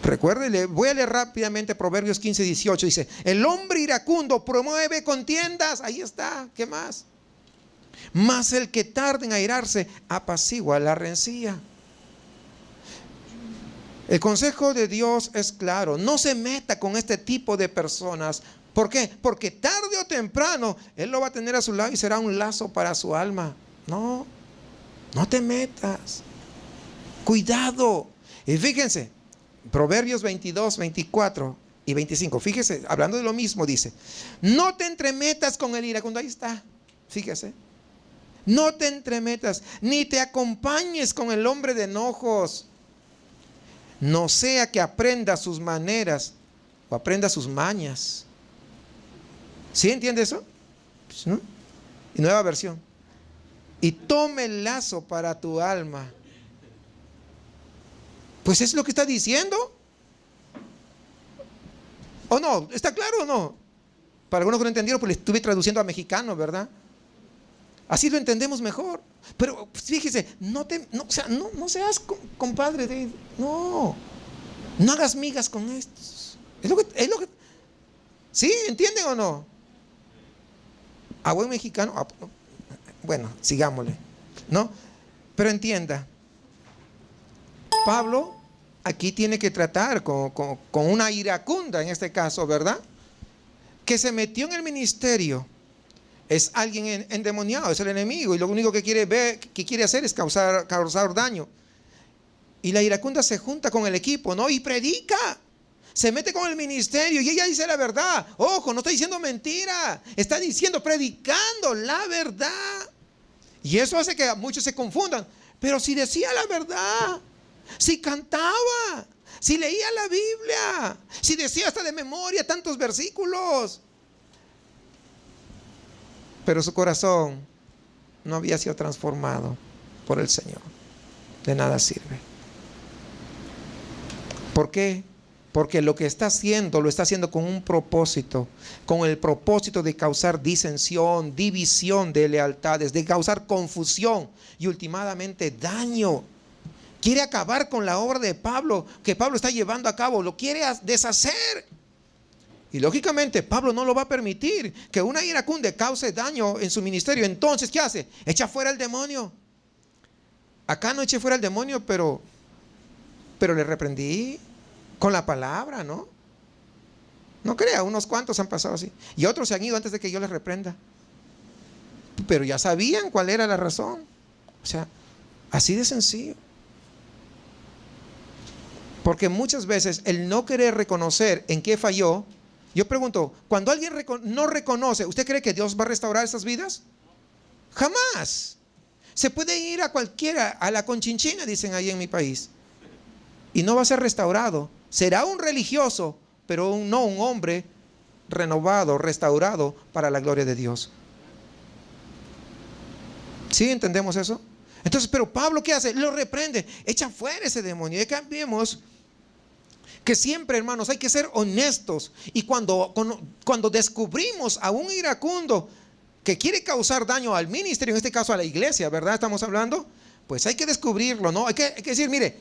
Recuérdele, voy a leer rápidamente Proverbios 15, 18. Dice, el hombre iracundo promueve contiendas. Ahí está, ¿qué más? Mas el que tarda en airarse apacigua la rencilla. El consejo de Dios es claro. No se meta con este tipo de personas. ¿Por qué? Porque tarde o temprano Él lo va a tener a su lado y será un lazo para su alma. No te metas. Cuidado. Y fíjense, Proverbios 22, 24 y 25. Fíjese, hablando de lo mismo, dice, no te entremetas con el iracundo. Ahí está, fíjese. No te entremetas, ni te acompañes con el hombre de enojos. No sea que aprenda sus maneras o aprenda sus mañas. ¿Sí entiende eso? Pues, ¿no? Y nueva versión. Y tome el lazo para tu alma. Pues es lo que está diciendo. ¿O no? ¿Está claro o no? Para algunos que no entendieron, pues le estuve traduciendo a mexicano, ¿verdad? Así lo entendemos mejor. Pero fíjese, no seas compadre no hagas migas con estos. Es lo que ¿sí? ¿Entienden o no? A buen mexicano, bueno, sigámosle, ¿no? Pero entienda, Pablo aquí tiene que tratar con una iracunda, en este caso, ¿verdad? Que se metió en el ministerio. Es alguien endemoniado, es el enemigo, y lo único que quiere hacer es causar daño. Y la iracunda se junta con el equipo, ¿no? Y predica. Se mete con el ministerio y ella dice la verdad. Ojo, no está diciendo mentira, está predicando la verdad. Y eso hace que muchos se confundan. Pero si decía la verdad, si cantaba, si leía la Biblia, si decía hasta de memoria tantos versículos, pero su corazón no había sido transformado por el Señor, de nada sirve. ¿Por qué? Porque lo que está haciendo, lo está haciendo con un propósito, con el propósito de causar disensión, división de lealtades, de causar confusión y últimamente daño. Quiere acabar con la obra de Pablo, que Pablo está llevando a cabo, lo quiere deshacer. Y lógicamente Pablo no lo va a permitir que una iracunde cause daño en su ministerio. Entonces, ¿qué hace? Echa fuera el demonio. Acá no eche fuera el demonio, pero pero le reprendí con la palabra, ¿no? No crea, unos cuantos han pasado así. Y otros se han ido antes de que yo les reprenda. Pero ya sabían cuál era la razón. O sea, así de sencillo. Porque muchas veces el no querer reconocer en qué falló. Yo pregunto, cuando alguien no reconoce, ¿usted cree que Dios va a restaurar esas vidas? Jamás. Se puede ir a cualquiera, a la Conchinchina, dicen ahí en mi país, y no va a ser restaurado. Será un religioso, pero no un hombre renovado, restaurado para la gloria de Dios. ¿Sí entendemos eso? Entonces, pero Pablo, ¿qué hace? Lo reprende, echa fuera ese demonio. Y cambiemos que siempre, hermanos, hay que ser honestos. Y cuando descubrimos a un iracundo que quiere causar daño al ministerio, en este caso a la iglesia, ¿verdad? Estamos hablando, pues hay que descubrirlo, ¿no? Hay que decir, mire,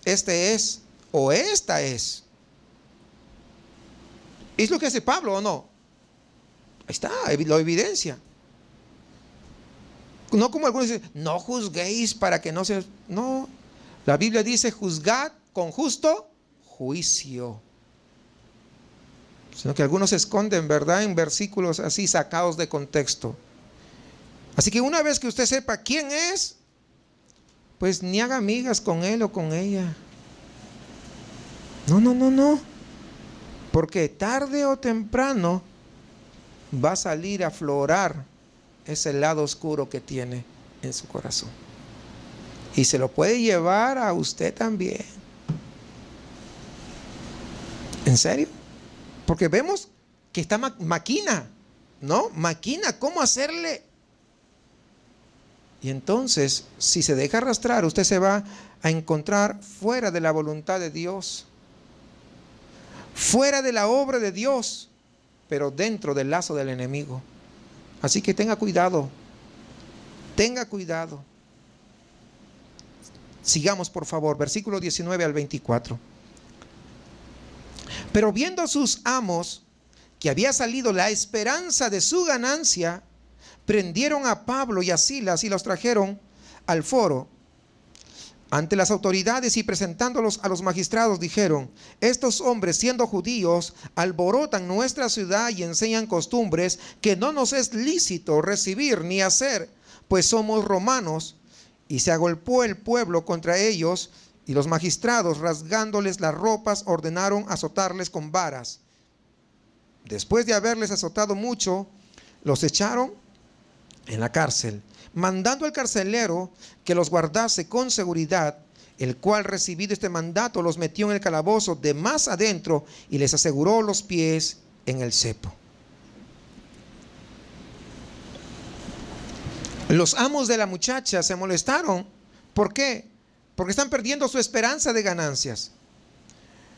este es o esta es. ¿Es lo que hace Pablo o no? Ahí está, lo evidencia. No como algunos dicen, no juzguéis para que no se... No, la Biblia dice, juzgad con justo juicio. Sino que algunos se esconden, ¿verdad?, en versículos así sacados de contexto. Así que una vez que usted sepa quién es, pues ni haga amigas con él o con ella. No. Porque tarde o temprano va a salir a aflorar ese lado oscuro que tiene en su corazón. Y se lo puede llevar a usted también. ¿En serio? Porque vemos que está maquina, ¿no? Maquina cómo hacerle. Y entonces, si se deja arrastrar, usted se va a encontrar fuera de la voluntad de Dios, fuera de la obra de Dios, pero dentro del lazo del enemigo. Así que tenga cuidado. Tenga cuidado. Sigamos, por favor, versículo 19 al 24. Pero viendo sus amos que había salido la esperanza de su ganancia, prendieron a Pablo y a Silas y los trajeron al foro ante las autoridades, y presentándolos a los magistrados dijeron: estos hombres, siendo judíos, alborotan nuestra ciudad y enseñan costumbres que no nos es lícito recibir ni hacer, pues somos romanos. Y se agolpó el pueblo contra ellos, y los magistrados, rasgándoles las ropas, ordenaron azotarles con varas. Después de haberles azotado mucho, los echaron en la cárcel, mandando al carcelero que los guardase con seguridad, el cual, recibido este mandato, los metió en el calabozo de más adentro y les aseguró los pies en el cepo. Los amos de la muchacha se molestaron. ¿Por qué? Porque están perdiendo su esperanza de ganancias.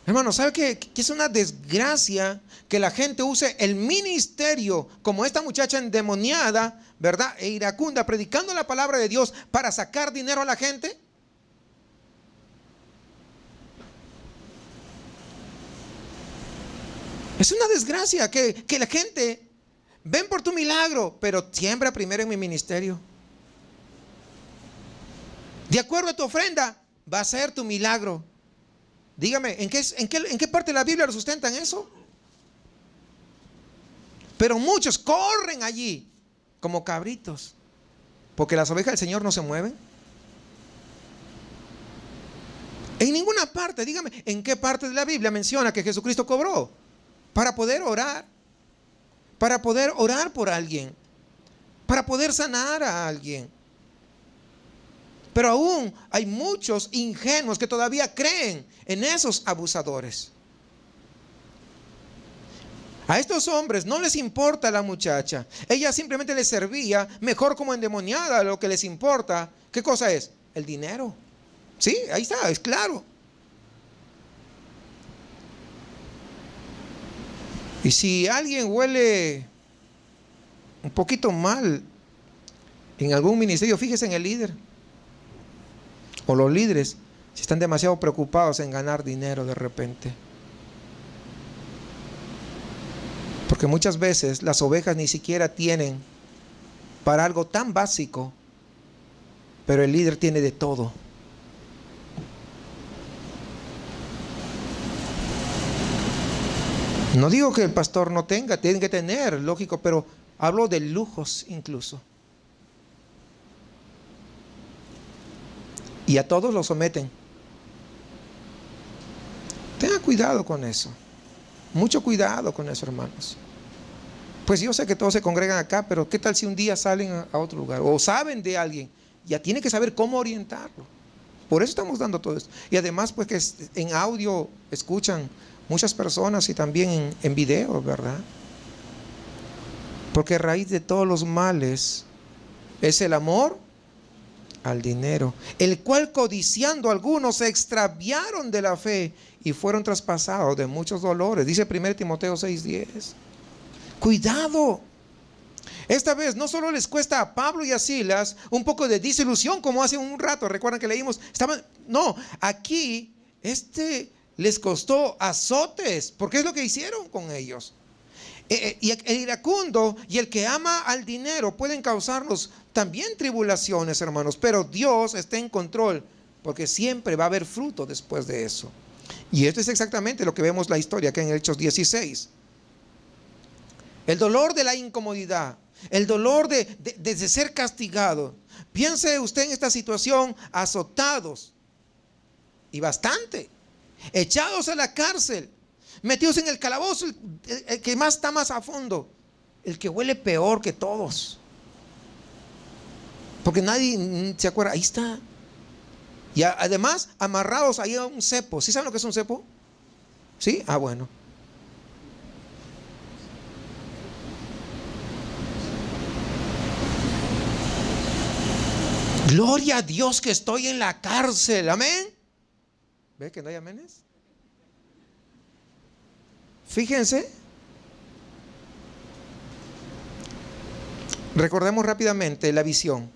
Hermano, ¿sabe que es una desgracia que la gente use el ministerio como esta muchacha endemoniada, ¿verdad?, e iracunda, predicando la palabra de Dios para sacar dinero a la gente? Es una desgracia que la gente, ven por tu milagro, pero siembra primero en mi ministerio. De acuerdo a tu ofrenda, va a ser tu milagro. Dígame, ¿en qué parte de la Biblia lo sustentan eso? Pero muchos corren allí como cabritos, porque las ovejas del Señor no se mueven. En ninguna parte, dígame, ¿en qué parte de la Biblia menciona que Jesucristo cobró para poder orar? Para poder orar por alguien, para poder sanar a alguien. Pero aún hay muchos ingenuos que todavía creen en esos abusadores. A estos hombres no les importa la muchacha. Ella simplemente les servía mejor como endemoniada. Lo que les importa, ¿qué cosa es? El dinero. Sí, ahí está, es claro. Y si alguien huele un poquito mal en algún ministerio, fíjese en el líder. O los líderes, si están demasiado preocupados en ganar dinero de repente. Porque muchas veces las ovejas ni siquiera tienen para algo tan básico, pero el líder tiene de todo. No digo que el pastor no tenga, tiene que tener, lógico, pero hablo de lujos incluso. Y a todos los someten. Tenga cuidado con eso. Mucho cuidado con eso, hermanos. Pues yo sé que todos se congregan acá, pero ¿qué tal si un día salen a otro lugar? O saben de alguien. Ya tiene que saber cómo orientarlo. Por eso estamos dando todo esto. Y además, pues que en audio escuchan muchas personas y también en video, ¿verdad? Porque raíz de todos los males es el amor al dinero, el cual codiciando algunos se extraviaron de la fe y fueron traspasados de muchos dolores. Dice 1 Timoteo 6:10. Cuidado. Esta vez no solo les cuesta a Pablo y a Silas un poco de desilusión, como hace un rato, recuerdan que leímos, no, aquí les costó azotes, porque es lo que hicieron con ellos. Y el iracundo y el que ama al dinero pueden causarnos también tribulaciones, hermanos, pero Dios está en control, porque siempre va a haber fruto después de eso. Y esto es exactamente lo que vemos la historia acá en Hechos 16. El dolor de la incomodidad, el dolor de ser castigado. Piense usted en esta situación, azotados, y bastante, echados a la cárcel, metidos en el calabozo, el que más está más a fondo, el que huele peor que todos, porque nadie se acuerda, ahí está. Y además amarrados ahí a un cepo. ¿Sí saben lo que es un cepo? ¿Sí? Ah, bueno. Gloria a Dios que estoy en la cárcel. Amén. ¿Ve que no hay aménes? Fíjense. Recordemos rápidamente la visión.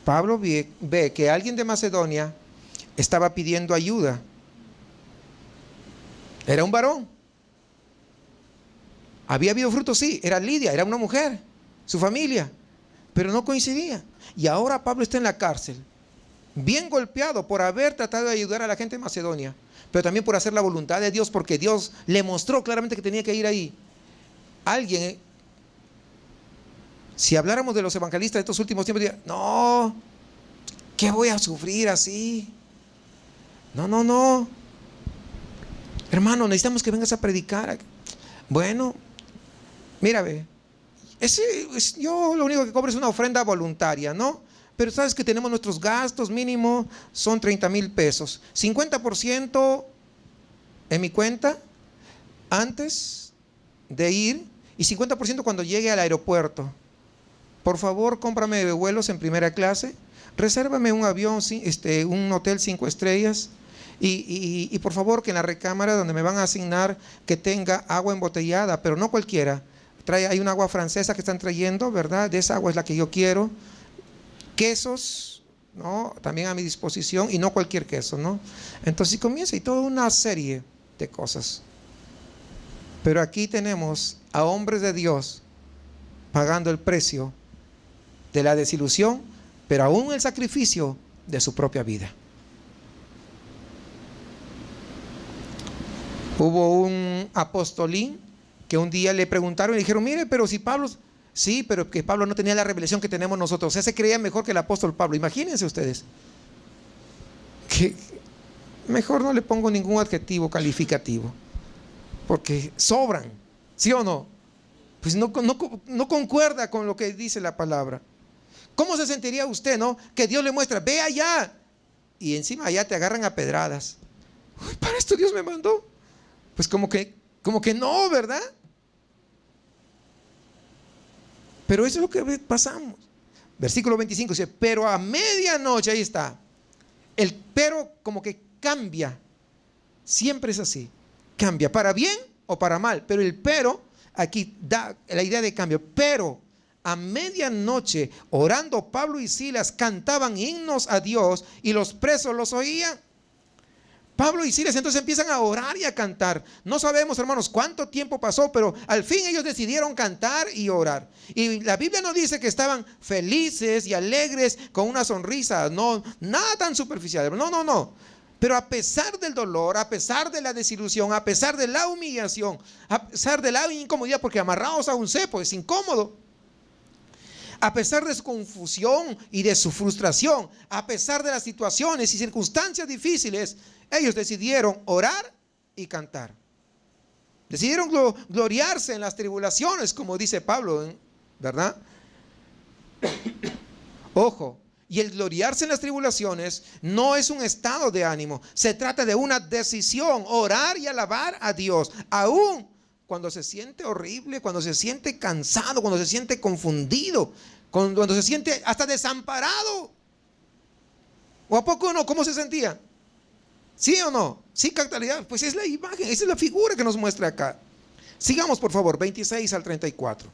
Pablo ve que alguien de Macedonia estaba pidiendo ayuda. Era un varón. Había habido fruto, sí. Era Lidia, era una mujer, su familia. Pero no coincidía. Y ahora Pablo está en la cárcel, bien golpeado por haber tratado de ayudar a la gente de Macedonia, pero también por hacer la voluntad de Dios, porque Dios le mostró claramente que tenía que ir ahí. Alguien, si habláramos de los evangelistas de estos últimos tiempos, diría, no, ¿qué voy a sufrir así? No. Hermano, necesitamos que vengas a predicar. Bueno, mira, ve. Yo lo único que cobro es una ofrenda voluntaria, ¿no? Pero sabes que tenemos nuestros gastos mínimo, son 30,000 pesos. 50% en mi cuenta antes de ir y 50% cuando llegue al aeropuerto. Por favor, cómprame vuelos en primera clase, resérvame un avión, un hotel 5 estrellas y por favor que en la recámara donde me van a asignar que tenga agua embotellada, pero no cualquiera. Hay un agua francesa que están trayendo, ¿verdad? De esa agua es la que yo quiero. Quesos, ¿no? También a mi disposición, y no cualquier queso, ¿no? Entonces comienza y toda una serie de cosas. Pero aquí tenemos a hombres de Dios pagando el precio de la desilusión, pero aún el sacrificio de su propia vida. Hubo un apostolín que un día le preguntaron y dijeron, mire, pero si Pablo, sí, pero que Pablo no tenía la revelación que tenemos nosotros, o sea, se creía mejor que el apóstol Pablo. Imagínense ustedes, que mejor no le pongo ningún adjetivo calificativo, porque sobran, ¿sí o no? Pues no concuerda con lo que dice la palabra. ¿Cómo se sentiría usted, no? Que Dios le muestra, ve allá, y encima allá te agarran a pedradas. Uy, para esto Dios me mandó. Pues como que no, ¿verdad? Pero eso es lo que pasamos. Versículo 25 dice, pero a medianoche, ahí está. El pero como que cambia. Siempre es así. Cambia para bien o para mal. Pero el pero aquí da la idea de cambio. Pero a medianoche, orando Pablo y Silas, cantaban himnos a Dios y los presos los oían. Pablo y Silas entonces empiezan a orar y a cantar. No sabemos, hermanos, cuánto tiempo pasó, pero al fin ellos decidieron cantar y orar. Y la Biblia nos dice que estaban felices y alegres con una sonrisa. No, nada tan superficial. No. Pero a pesar del dolor, a pesar de la desilusión, a pesar de la humillación, a pesar de la incomodidad, porque amarrados a un cepo es incómodo, a pesar de su confusión y de su frustración, a pesar de las situaciones y circunstancias difíciles, ellos decidieron orar y cantar. Decidieron gloriarse en las tribulaciones, como dice Pablo, ¿verdad? Ojo, y el gloriarse en las tribulaciones no es un estado de ánimo, se trata de una decisión, orar y alabar a Dios, aún cuando se siente horrible, cuando se siente cansado, cuando se siente confundido, cuando se siente hasta desamparado. ¿O a poco no? ¿Cómo se sentía? ¿Sí o no? Sí, causalidad. Pues es la imagen, esa es la figura que nos muestra acá. Sigamos, por favor, 26 al 34.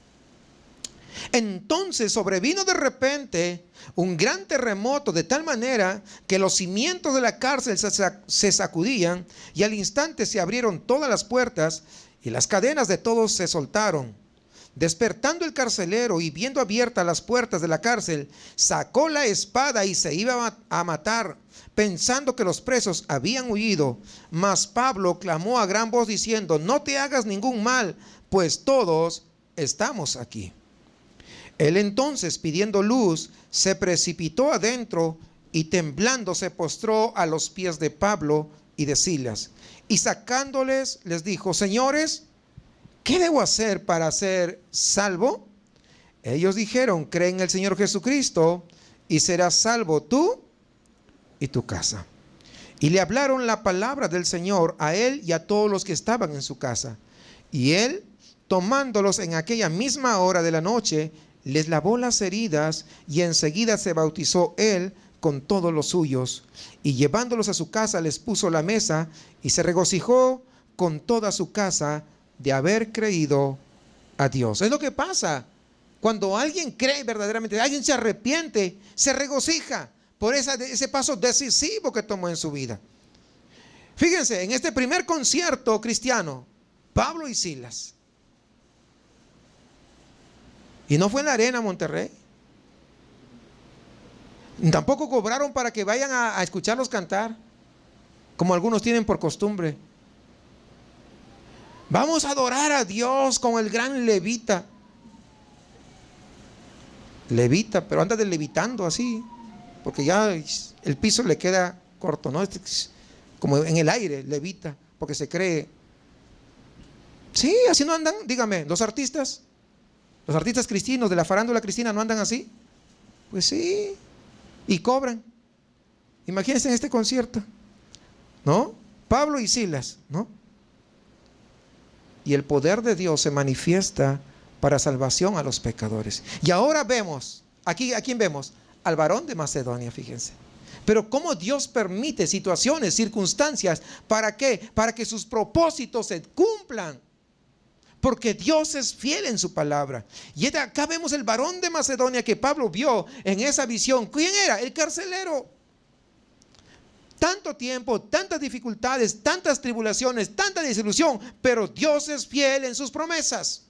Entonces sobrevino de repente un gran terremoto, de tal manera que los cimientos de la cárcel se sacudían, y al instante se abrieron todas las puertas y las cadenas de todos se soltaron. Despertando el carcelero y viendo abiertas las puertas de la cárcel, sacó la espada y se iba a matar, pensando que los presos habían huido. Mas Pablo clamó a gran voz diciendo: no te hagas ningún mal, pues todos estamos aquí. Él entonces, pidiendo luz, se precipitó adentro y temblando se postró a los pies de Pablo y de Silas, y sacándoles les dijo: señores, ¿qué debo hacer para ser salvo? Ellos dijeron: cree en el Señor Jesucristo y serás salvo tú y tu casa. Y le hablaron la palabra del Señor a él y a todos los que estaban en su casa. Y él, tomándolos en aquella misma hora de la noche, les lavó las heridas, y enseguida se bautizó él con todos los suyos. Y llevándolos a su casa les puso la mesa, y se regocijó con toda su casa de haber creído a Dios. Es lo que pasa cuando alguien cree verdaderamente, alguien se arrepiente, se regocija por ese paso decisivo que tomó en su vida. Fíjense, en este primer concierto cristiano, Pablo y Silas, y no fue en la Arena Monterrey, tampoco cobraron para que vayan a escucharlos cantar, como algunos tienen por costumbre. Vamos a adorar a Dios con el gran levita. Levita, pero anda levitando así, porque ya el piso le queda corto, ¿no? Como en el aire, levita, porque se cree. Sí, así no andan, dígame, los artistas cristianos de la farándula cristina no andan así. Pues sí, y cobran. Imagínense en este concierto, ¿no? Pablo y Silas, ¿no? Y el poder de Dios se manifiesta para salvación a los pecadores. Y ahora vemos, aquí, ¿a quién vemos? Al varón de Macedonia, fíjense. Pero cómo Dios permite situaciones, circunstancias, ¿para qué? Para que sus propósitos se cumplan. Porque Dios es fiel en su palabra. Y acá vemos el varón de Macedonia que Pablo vio en esa visión. ¿Quién era? El carcelero. Tanto tiempo, tantas dificultades, tantas tribulaciones, tanta desilusión, pero Dios es fiel en sus promesas.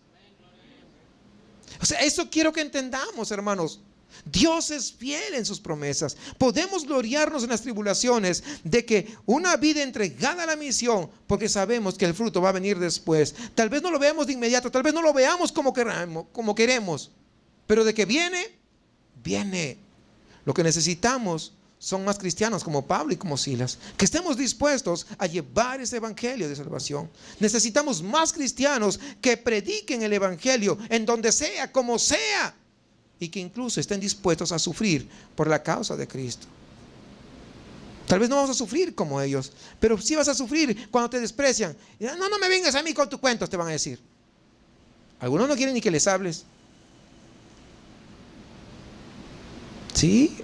O sea, eso quiero que entendamos, hermanos. Dios es fiel en sus promesas. Podemos gloriarnos en las tribulaciones de que una vida entregada a la misión, porque sabemos que el fruto va a venir después. Tal vez no lo veamos de inmediato, tal vez no lo veamos como queremos, pero de que viene, viene. Lo que necesitamos son más cristianos como Pablo y como Silas, que estemos dispuestos a llevar ese evangelio de salvación. Necesitamos más cristianos que prediquen el evangelio en donde sea, como sea, y que incluso estén dispuestos a sufrir por la causa de Cristo. Tal vez no vamos a sufrir como ellos, pero sí vas a sufrir cuando te desprecian. No me vengas a mí con tus cuentos, te van a decir. Algunos no quieren ni que les hables. Sí.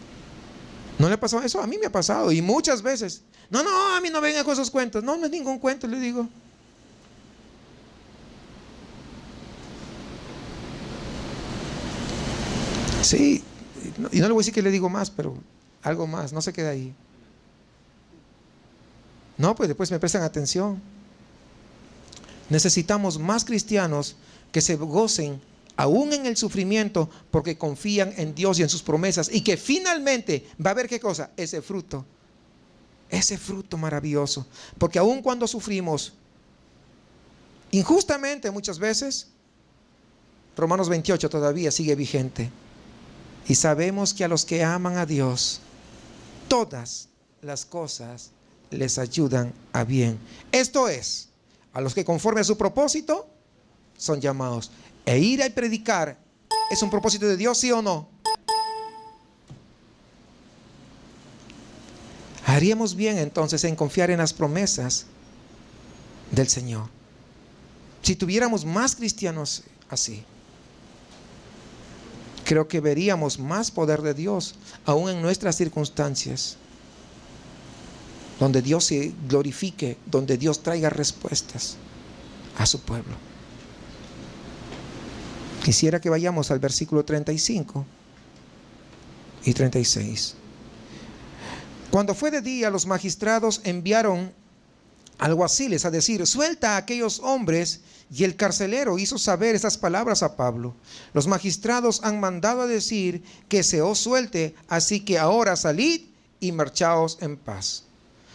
¿No le ha pasado eso? A mí me ha pasado, y muchas veces. No, a mí no vengan con esos cuentos. No es ningún cuento, le digo. Sí, y no le voy a decir que le digo más, pero algo más, no se queda ahí. No, pues después me prestan atención. Necesitamos más cristianos que se gocen aún en el sufrimiento, porque confían en Dios y en sus promesas, y que finalmente va a haber ¿qué cosa? Ese fruto ese fruto maravilloso. Porque aun cuando sufrimos injustamente muchas veces, Romanos 28 todavía sigue vigente. Y sabemos que a los que aman a Dios, todas las cosas les ayudan a bien. Esto es, a los que conforme a su propósito son llamados. E ir a predicar es un propósito de Dios, ¿sí o no? Haríamos bien entonces en confiar en las promesas del Señor. Si tuviéramos más cristianos así, creo que veríamos más poder de Dios, aún en nuestras circunstancias, donde Dios se glorifique, donde Dios traiga respuestas a su pueblo. Quisiera que vayamos al versículo 35 y 36. Cuando fue de día, los magistrados enviaron alguaciles a decir: suelta a aquellos hombres. Y el carcelero hizo saber estas palabras a Pablo: los magistrados han mandado a decir que se os suelte, así que ahora salid y marchaos en paz.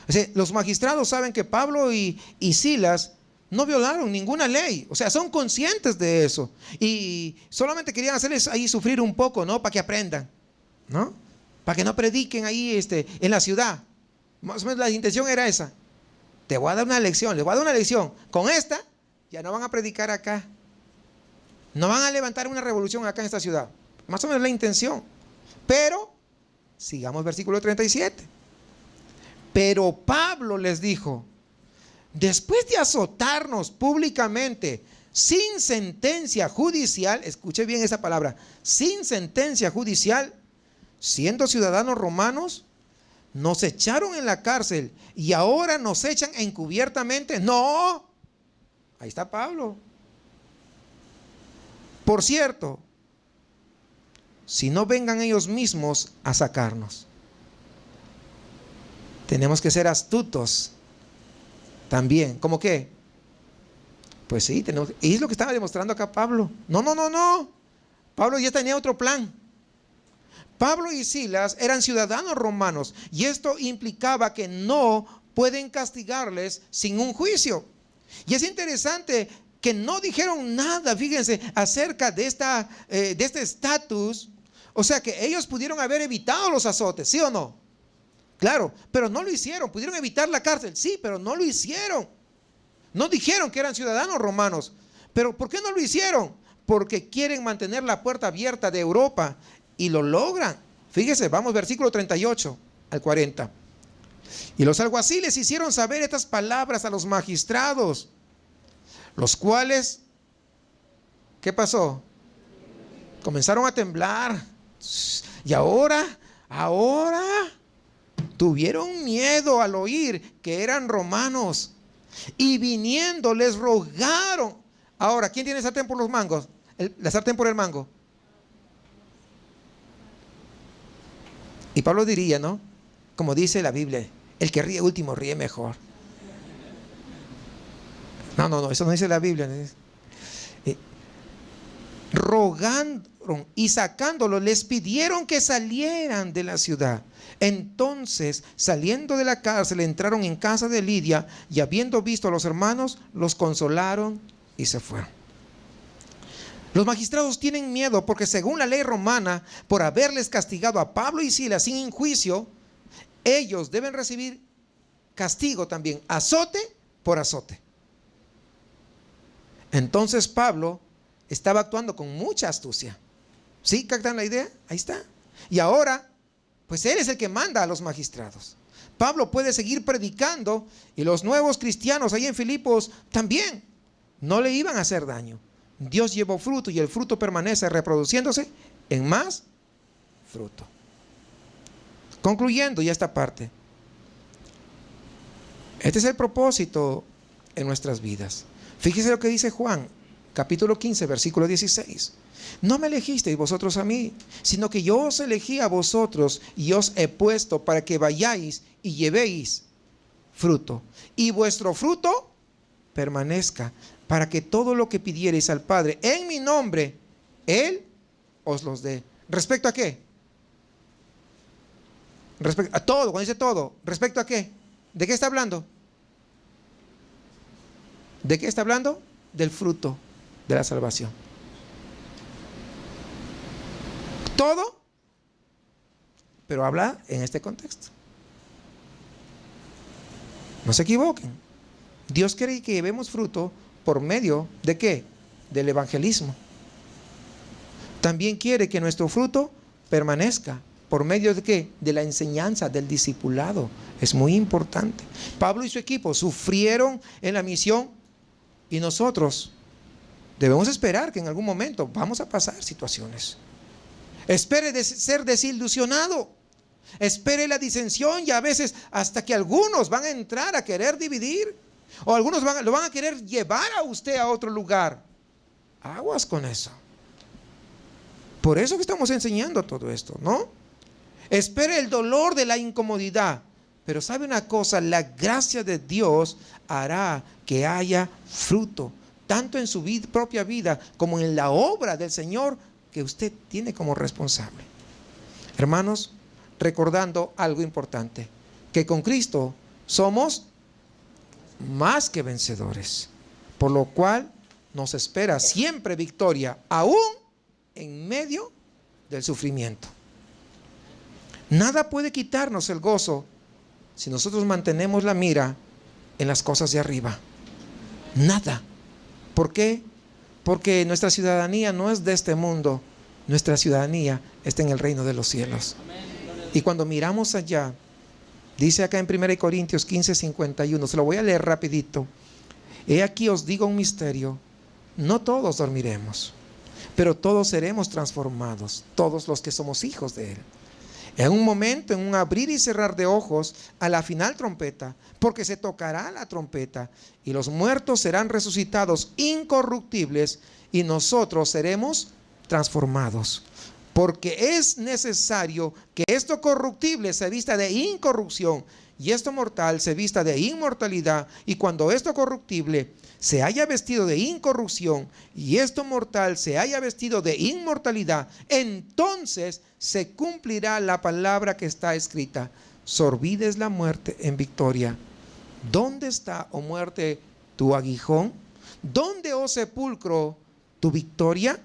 O sea, los magistrados saben que Pablo y Silas no violaron ninguna ley. O sea, son conscientes de eso. Y solamente querían hacerles ahí sufrir un poco, ¿no? Para que aprendan, ¿no? Para que no prediquen ahí en la ciudad. Más o menos la intención era esa. Te voy a dar una lección, les voy a dar una lección. Con esta ya no van a predicar acá. No van a levantar una revolución acá en esta ciudad. Más o menos la intención. Pero, sigamos versículo 37. Pero Pablo les dijo: después de azotarnos públicamente, sin sentencia judicial, escuche bien esa palabra, sin sentencia judicial, siendo ciudadanos romanos, nos echaron en la cárcel y ahora nos echan encubiertamente. No, ahí está Pablo. Por cierto, si no vengan ellos mismos a sacarnos, tenemos que ser astutos también. ¿Cómo qué? Pues sí, y es lo que estaba demostrando acá Pablo. No. Pablo ya tenía otro plan. Pablo y Silas eran ciudadanos romanos y esto implicaba que no pueden castigarles sin un juicio. Y es interesante que no dijeron nada, fíjense, acerca de este estatus. O sea que ellos pudieron haber evitado los azotes, ¿sí o no? Claro, pero no lo hicieron. Pudieron evitar la cárcel, sí, pero no lo hicieron. No dijeron que eran ciudadanos romanos. Pero ¿por qué no lo hicieron? Porque quieren mantener la puerta abierta de Europa y lo logran. Fíjese, vamos versículo 38 al 40. Y los alguaciles hicieron saber estas palabras a los magistrados, los cuales, ¿qué pasó? Comenzaron a temblar. Y ahora tuvieron miedo al oír que eran romanos. Y viniendo les rogaron. Ahora, ¿quién tiene sartén por los mangos? La sartén por el mango. Y Pablo diría, ¿no? Como dice la Biblia, el que ríe último ríe mejor. No, eso no dice la Biblia. Rogaron y sacándolo, les pidieron que salieran de la ciudad. Entonces, saliendo de la cárcel, entraron en casa de Lidia y habiendo visto a los hermanos, los consolaron y se fueron. Los magistrados tienen miedo porque según la ley romana, por haberles castigado a Pablo y Silas sin juicio, ellos deben recibir castigo también, azote por azote. Entonces Pablo estaba actuando con mucha astucia. ¿Sí? ¿Captan la idea? Ahí está. Y ahora, pues él es el que manda a los magistrados. Pablo puede seguir predicando y los nuevos cristianos ahí en Filipos también no le iban a hacer daño. Dios llevó fruto y el fruto permanece reproduciéndose en más fruto. Concluyendo ya esta parte. Este es el propósito en nuestras vidas. Fíjese lo que dice Juan, capítulo 15, versículo 16. No me elegisteis vosotros a mí, sino que yo os elegí a vosotros y os he puesto para que vayáis y llevéis fruto. Y vuestro fruto permanezca, para que todo lo que pidiereis al Padre en mi nombre, Él os los dé. ¿Respecto a qué? Respecto a todo, cuando dice todo, ¿respecto a qué? ¿De qué está hablando? ¿De qué está hablando? Del fruto de la salvación. Todo, pero habla en este contexto. No se equivoquen. Dios quiere que llevemos fruto por medio de ¿qué? Del evangelismo. También quiere que nuestro fruto permanezca por medio de ¿qué? De la enseñanza, del discipulado. Es muy importante. Pablo y su equipo sufrieron en la misión y nosotros debemos esperar que en algún momento vamos a pasar situaciones. Espere ser desilusionado. Espere la disensión y a veces hasta que algunos van a entrar a querer dividir. O algunos lo van a querer llevar a usted a otro lugar. Aguas con eso. Por eso que estamos enseñando todo esto, ¿no? Espere el dolor de la incomodidad. Pero sabe una cosa, la gracia de Dios hará que haya fruto, tanto en su propia vida como en la obra del Señor que usted tiene como responsable. Hermanos, recordando algo importante, que con Cristo somos más que vencedores, por lo cual nos espera siempre victoria, aún en medio del sufrimiento. Nada puede quitarnos el gozo si nosotros mantenemos la mira en las cosas de arriba. Nada. ¿Por qué? Porque nuestra ciudadanía no es de este mundo. Nuestra ciudadanía está en el reino de los cielos. Y cuando miramos allá, dice acá en 1 Corintios 15:51, se lo voy a leer rapidito. He aquí os digo un misterio, no todos dormiremos, pero todos seremos transformados, todos los que somos hijos de Él. En un momento, en un abrir y cerrar de ojos, a la final trompeta, porque se tocará la trompeta, y los muertos serán resucitados incorruptibles, y nosotros seremos transformados. Porque es necesario que esto corruptible se vista de incorrupción, y esto mortal se vista de inmortalidad. Y cuando esto corruptible se haya vestido de incorrupción, y esto mortal se haya vestido de inmortalidad, entonces se cumplirá la palabra que está escrita: sorbides la muerte en victoria. ¿Dónde está, oh muerte, tu aguijón? ¿Dónde, oh sepulcro, tu victoria?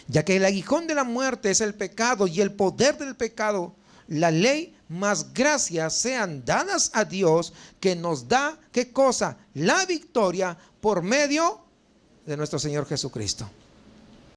Ya que el aguijón de la muerte es el pecado, y el poder del pecado la ley, mas gracias sean dadas a Dios, que nos da, ¿qué cosa? La victoria por medio de nuestro Señor Jesucristo.